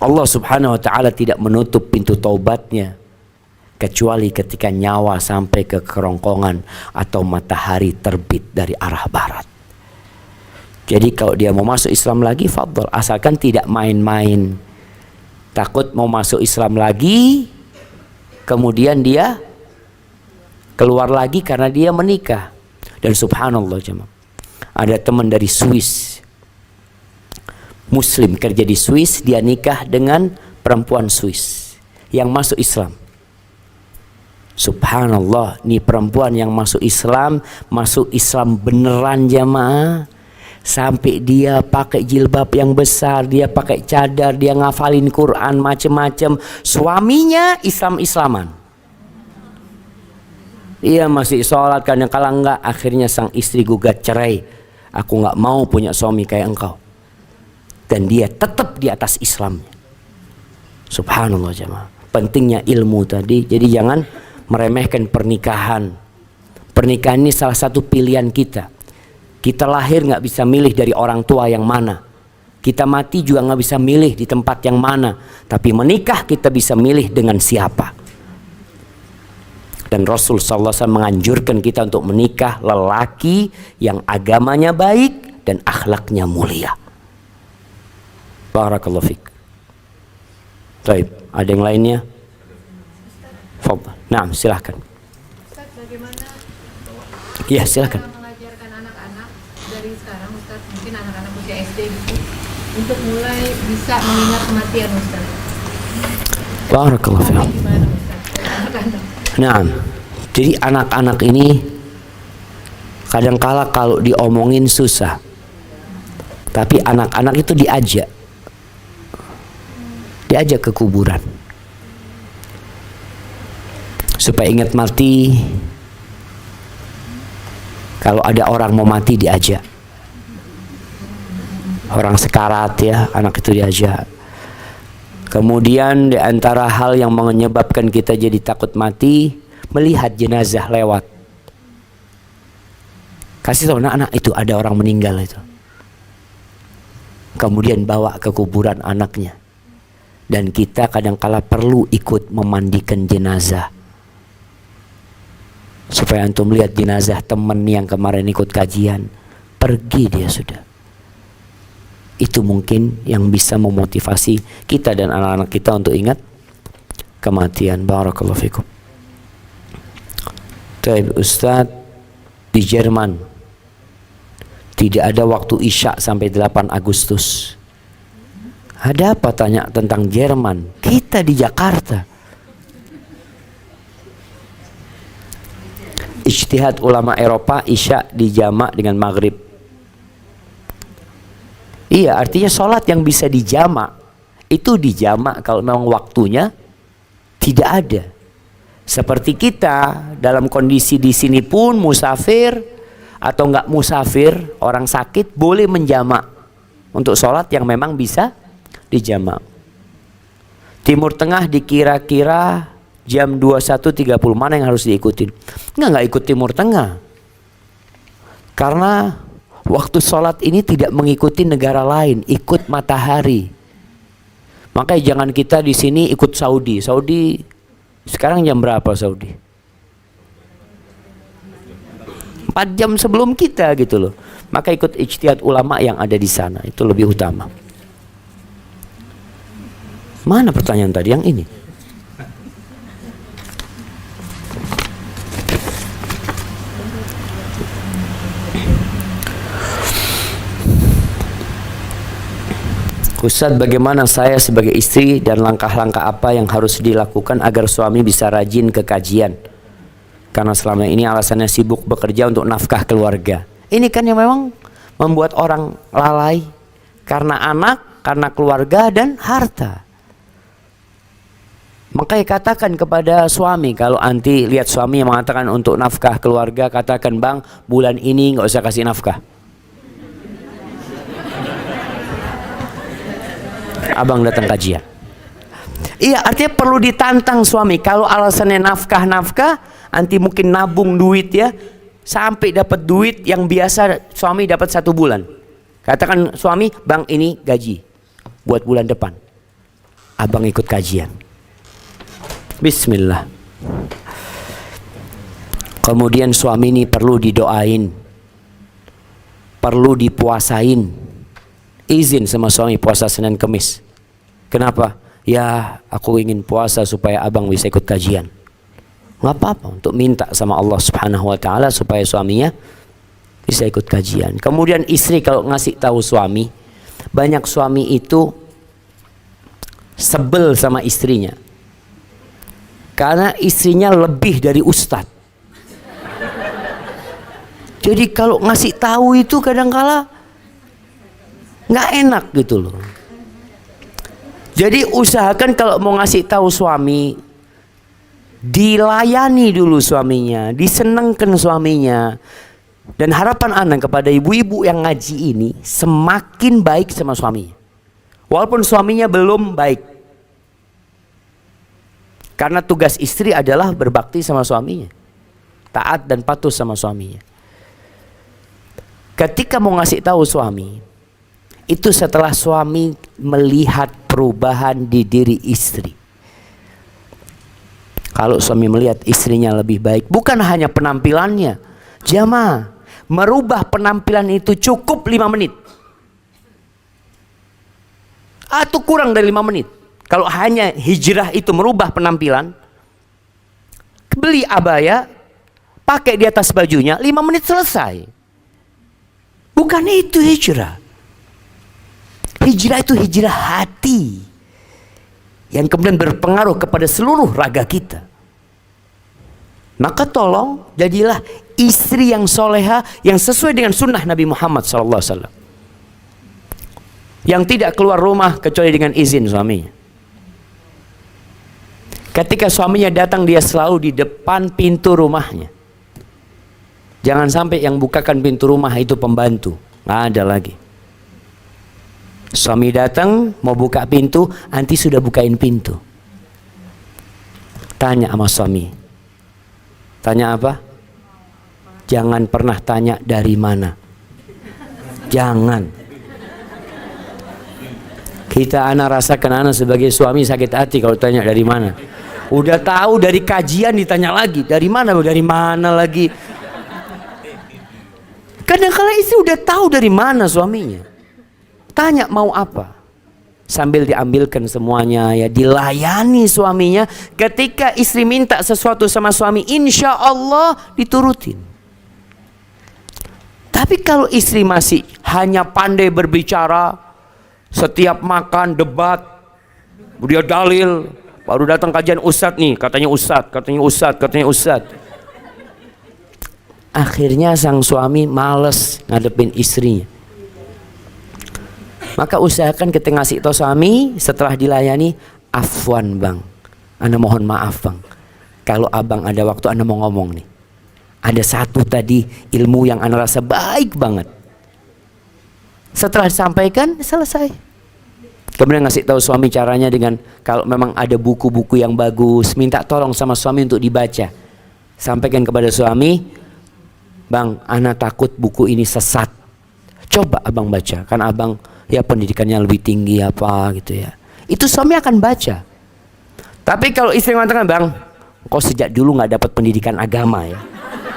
Allah subhanahu wa ta'ala tidak menutup pintu taubatnya kecuali ketika nyawa sampai ke kerongkongan atau matahari terbit dari arah barat. Jadi kalau dia mau masuk Islam lagi, fadhol, asalkan tidak main-main. Takut mau masuk Islam lagi, kemudian dia keluar lagi karena dia menikah. Dan subhanallah jemaah, ada teman dari Swiss, Muslim kerja di Swiss, dia nikah dengan perempuan Swiss yang masuk Islam. Subhanallah, nih perempuan yang masuk Islam beneran jamaah. Sampai dia pakai jilbab yang besar, dia pakai cadar, dia ngafalin Quran macem-macem. Suaminya Islam-Islaman. Dia masih sholat, kadang-kala enggak. Akhirnya sang istri gugat cerai. Aku nggak mau punya suami kayak engkau. Dan dia tetap di atas Islamnya. Subhanallah jamaah. Pentingnya ilmu tadi. Jadi jangan meremehkan pernikahan. Pernikahan ini salah satu pilihan kita. Kita lahir nggak bisa milih dari orang tua yang mana. Kita mati juga nggak bisa milih di tempat yang mana. Tapi menikah kita bisa milih dengan siapa. Dan Rasul SAW menganjurkan kita untuk menikah lelaki yang agamanya baik dan akhlaknya mulia. Barakallahu fiik. Baik, ada yang lainnya? Nah, silahkan. Ustaz, bagaimana Ya, silahkan. mengajarkan anak-anak dari sekarang, Ustaz, mungkin anak-anak usia SD gitu, untuk mulai bisa mengingat kematian, Ustaz? Barakallahu fiik. Gimana, Ustaz? Anak-anak. Nah, jadi anak-anak ini kadangkala kalau diomongin susah. Tapi anak-anak itu diajak ke kuburan. Supaya ingat mati. Kalau ada orang mau mati diajak. Orang sekarat ya, anak itu diajak. Kemudian di antara hal yang menyebabkan kita jadi takut mati, melihat jenazah lewat. Kasih tahu anak-anak itu ada orang meninggal itu. Kemudian bawa ke kuburan anaknya. Dan kita kadangkala perlu ikut memandikan jenazah. Supaya antum lihat jenazah teman yang kemarin ikut kajian. pergi dia sudah. Itu mungkin yang bisa memotivasi kita dan anak-anak kita untuk ingat kematian. Barakallahu fikum. Taib Ustaz, di Jerman tidak ada waktu Isya sampai 8 Agustus. Ada apa tanya tentang Jerman? Kita di Jakarta. Ijtihad ulama Eropa, Isya dijamak dengan Maghrib. Iya, artinya sholat yang bisa dijamak itu dijamak kalau memang waktunya tidak ada. Seperti kita dalam kondisi di sini pun musafir atau enggak musafir, orang sakit boleh menjamak untuk sholat yang memang bisa dijamak. Timur Tengah dikira-kira jam 21.30, mana yang harus diikutin? Enggak ikut Timur Tengah. Karena waktu sholat ini tidak mengikuti negara lain, ikut matahari. Makanya jangan kita di sini ikut Saudi. Saudi sekarang jam berapa Saudi? 4 jam sebelum kita gitu loh. Maka ikut ijtihad ulama yang ada di sana, itu lebih utama. Mana pertanyaan tadi yang ini? Ustaz, bagaimana saya sebagai istri dan langkah-langkah apa yang harus dilakukan agar suami bisa rajin ke kajian? Karena selama ini alasannya sibuk bekerja untuk nafkah keluarga. Ini kan yang memang membuat orang lalai karena anak, karena keluarga dan harta. Makanya katakan kepada suami, kalau anti lihat suami yang mengatakan untuk nafkah keluarga, katakan, bang, bulan ini nggak usah kasih nafkah. Abang datang kajian. Iya, artinya perlu ditantang suami. Kalau alasannya nafkah, anti mungkin nabung duit ya, sampai dapat duit yang biasa suami dapat 1 bulan. Katakan suami, bang, ini gaji buat bulan depan. Abang ikut kajian. Bismillah. Kemudian suami ini perlu didoain, perlu dipuasain. Izin sama suami puasa Senin Kemis. Kenapa? Ya, aku ingin puasa supaya abang bisa ikut kajian. Nggak apa-apa, untuk minta sama Allah Subhanahu wa Ta'ala supaya suaminya bisa ikut kajian. Kemudian istri kalau ngasih tahu suami, banyak suami itu sebel sama istrinya karena istrinya lebih dari ustadz. Jadi kalau ngasih tahu itu kadang-kala nggak enak gitu loh. Jadi usahakan kalau mau ngasih tahu suami, dilayani dulu suaminya, disenengkan suaminya. Dan harapan anak kepada ibu-ibu yang ngaji ini semakin baik sama suaminya, walaupun suaminya belum baik. Karena tugas istri adalah berbakti sama suaminya, taat dan patuh sama suaminya. Ketika mau ngasih tahu suami, itu setelah suami melihat perubahan di diri istri. Kalau suami melihat istrinya lebih baik, bukan hanya penampilannya, jamaah, merubah penampilan itu cukup 5 menit atau kurang dari 5 menit. Kalau hanya hijrah itu merubah penampilan, beli abaya, pakai di atas bajunya, 5 menit selesai. Bukan itu hijrah. Hijrah itu hijrah hati yang kemudian berpengaruh kepada seluruh raga kita. Maka tolong jadilah istri yang soleha, yang sesuai dengan sunnah Nabi Muhammad SAW, yang tidak keluar rumah kecuali dengan izin suaminya. Ketika suaminya datang, dia selalu di depan pintu rumahnya. Jangan sampai yang bukakan pintu rumah itu pembantu, nggak ada lagi. Suami datang mau buka pintu, anti sudah bukain pintu. Tanya sama suami. Tanya apa? Jangan pernah tanya dari mana. Jangan. Kita anak rasakan, anak sebagai suami sakit hati kalau tanya dari mana. Udah tahu dari kajian ditanya lagi, dari mana lagi. Kan Kadang-kala istri udah tahu dari mana suaminya. Tanya mau apa. Sambil diambilkan semuanya ya, dilayani suaminya. Ketika istri minta sesuatu sama suami, insya Allah diturutin. Tapi kalau istri masih hanya pandai berbicara, setiap makan debat, dia dalil, baru datang kajian ustadz nih, katanya ustadz, katanya ustadz, katanya ustadz. Akhirnya sang suami males ngadepin istrinya. Maka usahakan kita ngasih tahu suami setelah dilayani, afwan bang, ana mohon maaf bang, kalau abang ada waktu ana mau ngomong nih. Ada satu tadi ilmu yang ana rasa baik banget. Setelah disampaikan selesai. Kemudian ngasih tahu suami caranya dengan kalau memang ada buku-buku yang bagus, minta tolong sama suami untuk dibaca. Sampaikan kepada suami, bang, ana takut buku ini sesat. Coba abang baca, kan abang ya pendidikannya lebih tinggi apa gitu ya. Itu suami akan baca. Tapi kalau istri mengatakan, bang, kok sejak dulu nggak dapat pendidikan agama ya.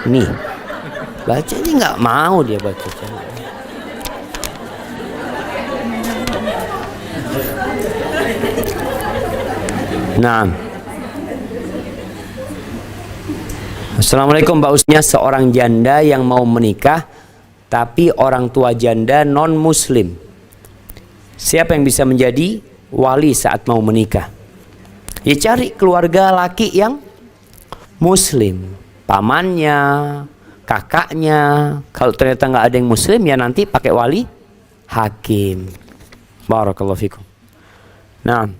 Nih, baca ini nggak mau dia baca. Nah, Assalamualaikum Mbak Usnya, seorang janda yang mau menikah tapi orang tua janda non muslim. Siapa yang bisa menjadi wali saat mau menikah? Ya cari keluarga laki yang muslim, pamannya, kakaknya. Kalau ternyata nggak ada yang muslim ya nanti pakai wali hakim. Barakallahu fikum. Nah,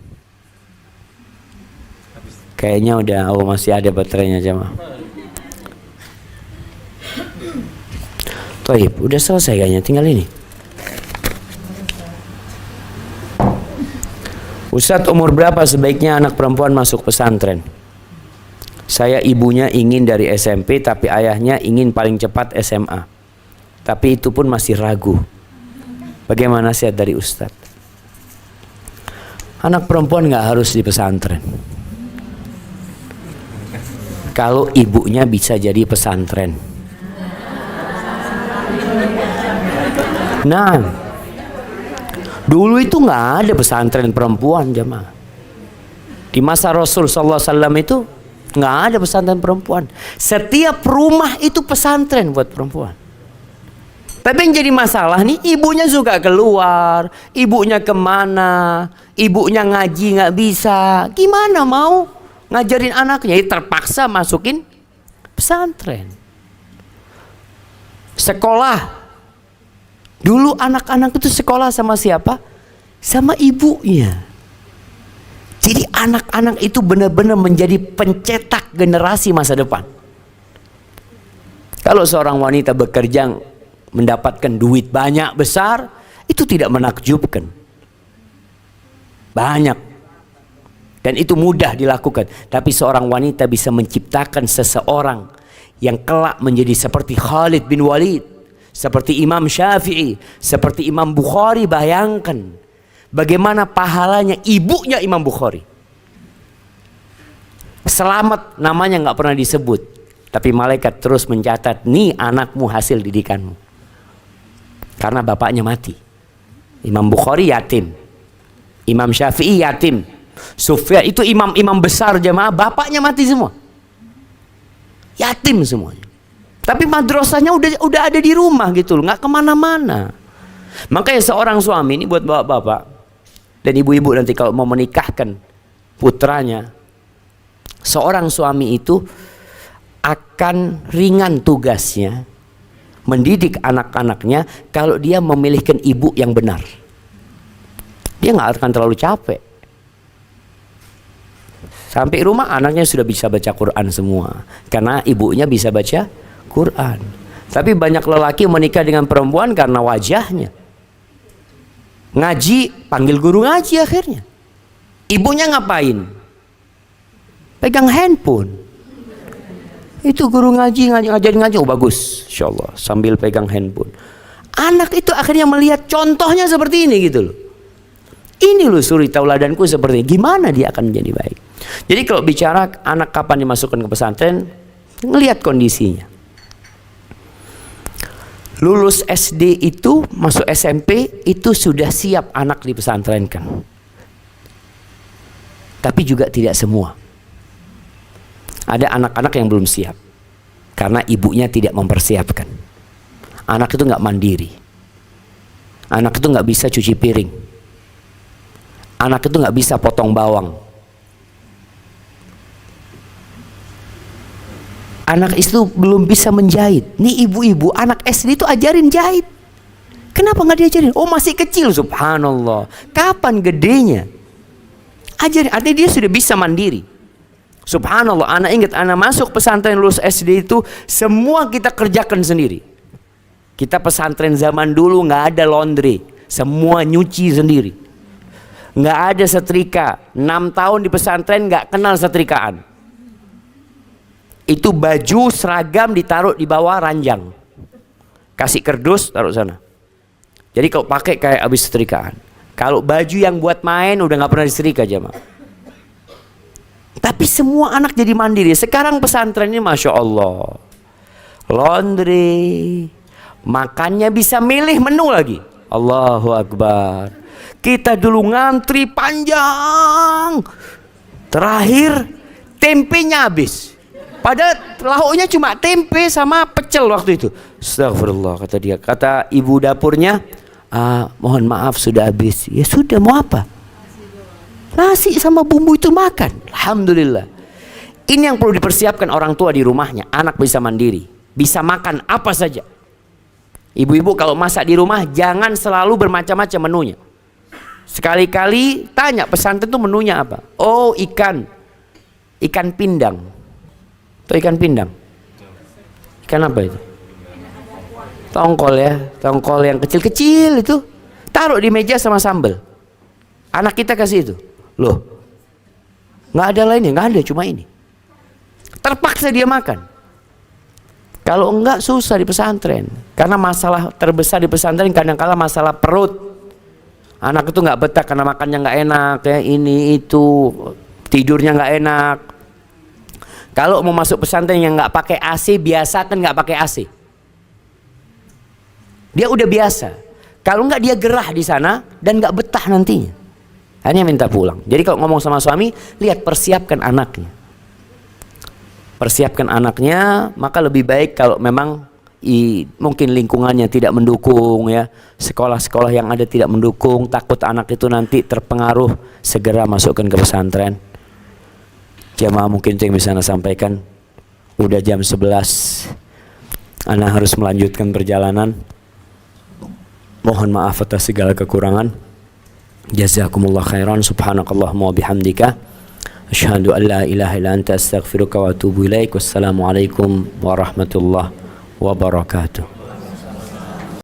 kayaknya udah, masih ada baterainya jemaah. Toib, udah selesai kayaknya, tinggal ini. Ustadz, umur berapa sebaiknya anak perempuan masuk pesantren? Saya ibunya ingin dari SMP, tapi ayahnya ingin paling cepat SMA. Tapi itu pun masih ragu. Bagaimana nasihat dari Ustadz? Anak perempuan nggak harus di pesantren. Kalau ibunya bisa jadi pesantren. Nah, dulu itu nggak ada pesantren perempuan jemaah. Di masa Rasul sallallahu alaihi wasallam itu nggak ada pesantren perempuan. Setiap rumah itu pesantren buat perempuan. Tapi yang jadi masalah nih, ibunya suka keluar, ibunya kemana, ibunya ngaji nggak bisa, gimana mau ngajarin anaknya? Ya terpaksa masukin pesantren. Sekolah. Dulu anak-anak itu sekolah sama siapa? Sama ibunya. Jadi anak-anak itu benar-benar menjadi pencetak generasi masa depan. Kalau seorang wanita bekerja mendapatkan duit banyak besar, itu tidak menakjubkan. Banyak. Dan itu mudah dilakukan. Tapi seorang wanita bisa menciptakan seseorang yang kelak menjadi seperti Khalid bin Walid, seperti Imam Syafi'i, seperti Imam Bukhari. Bayangkan bagaimana pahalanya ibunya Imam Bukhari. Selamat namanya nggak pernah disebut, tapi malaikat terus mencatat, nih anakmu hasil didikanmu. Karena bapaknya mati. Imam Bukhari yatim, Imam Syafi'i yatim, Sufyan itu imam besar jemaah, bapaknya mati semua, yatim semuanya. Tapi madrasahnya udah ada di rumah gitu loh, nggak kemana-mana. Makanya seorang suami ini buat bapak-bapak dan ibu-ibu nanti kalau mau menikahkan putranya, seorang suami itu akan ringan tugasnya mendidik anak-anaknya kalau dia memilihkan ibu yang benar. Dia nggak akan terlalu capek. Sampai rumah anaknya sudah bisa baca Quran semua karena ibunya bisa baca Quran. Tapi banyak lelaki menikah dengan perempuan karena wajahnya. Ngaji, panggil guru ngaji akhirnya. Ibunya ngapain? Pegang handphone. Itu guru ngajarin ngaji, oh bagus, insyaallah, sambil pegang handphone. Anak itu akhirnya melihat contohnya seperti ini gitu loh. Ini loh suri tauladanku seperti ini. Gimana dia akan menjadi baik? Jadi kalau bicara anak kapan dimasukkan ke pesantren, ngelihat kondisinya. Lulus SD itu, masuk SMP itu sudah siap anak dipesantrenkan. Tapi juga tidak semua. Ada anak-anak yang belum siap karena ibunya tidak mempersiapkan. Anak itu nggak mandiri. Anak itu nggak bisa cuci piring. Anak itu nggak bisa potong bawang. Anak itu belum bisa menjahit. Nih ibu-ibu, anak SD itu ajarin jahit. Kenapa nggak diajarin? Oh masih kecil, subhanallah. Kapan gedenya? Ajarin, artinya dia sudah bisa mandiri. Subhanallah, anak ingat, anak masuk pesantren lulus SD itu semua kita kerjakan sendiri. Kita pesantren zaman dulu nggak ada laundry, semua nyuci sendiri. Nggak ada setrika. 6 tahun di pesantren nggak kenal setrikaan. Itu baju seragam ditaruh di bawah ranjang, kasih kerdus taruh sana. Jadi kalau pakai kayak habis setrikaan. Kalau baju yang buat main udah nggak pernah disetrika jemaah. Tapi semua anak jadi mandiri. Sekarang pesantren ini masya Allah, laundry, makannya bisa milih menu lagi. Allahu Akbar. Kita dulu ngantri panjang, terakhir tempenya habis. Padahal lauknya cuma tempe sama pecel waktu itu. Astagfirullah, kata dia. Kata ibu dapurnya, mohon maaf sudah habis. Ya sudah, mau apa? Nasi sama bumbu itu makan. Alhamdulillah. Ini yang perlu dipersiapkan orang tua di rumahnya. Anak bisa mandiri, bisa makan apa saja. Ibu-ibu kalau masak di rumah jangan selalu bermacam-macam menunya. Sekali-kali tanya pesantren itu menunya apa. Oh ikan pindang. Atau ikan pindang? Ikan apa itu? Tongkol ya, tongkol yang kecil-kecil itu. Taruh di meja sama sambal. Anak kita kasih itu. Loh, nggak ada lainnya, nggak ada, cuma ini. Terpaksa dia makan. Kalau enggak susah di pesantren. Karena masalah terbesar di pesantren kadang-kala masalah perut. Anak itu nggak betah karena makannya nggak enak, ya ini itu, tidurnya nggak enak. Kalau mau masuk pesantren yang nggak pakai AC, biasakan nggak pakai AC. Dia udah biasa. Kalau nggak dia gerah di sana dan nggak betah nantinya. Hanya minta pulang. Jadi kalau ngomong sama suami, lihat persiapkan anaknya. Persiapkan anaknya, maka lebih baik kalau memang mungkin lingkungannya tidak mendukung ya. Sekolah-sekolah yang ada tidak mendukung, takut anak itu nanti terpengaruh, segera masukkan ke pesantren. Jamaah mungkin itu yang bisa Anda sampaikan. Udah jam 11, Anda harus melanjutkan perjalanan. Mohon maaf atas segala kekurangan. Jazakumullah khairan. Subhanakallahumma wa bihamdika asyhadu an la ilaha illa anta astaghfiruka wa atubu ilaik. Wassalamualaikum warahmatullahi wabarakatuh.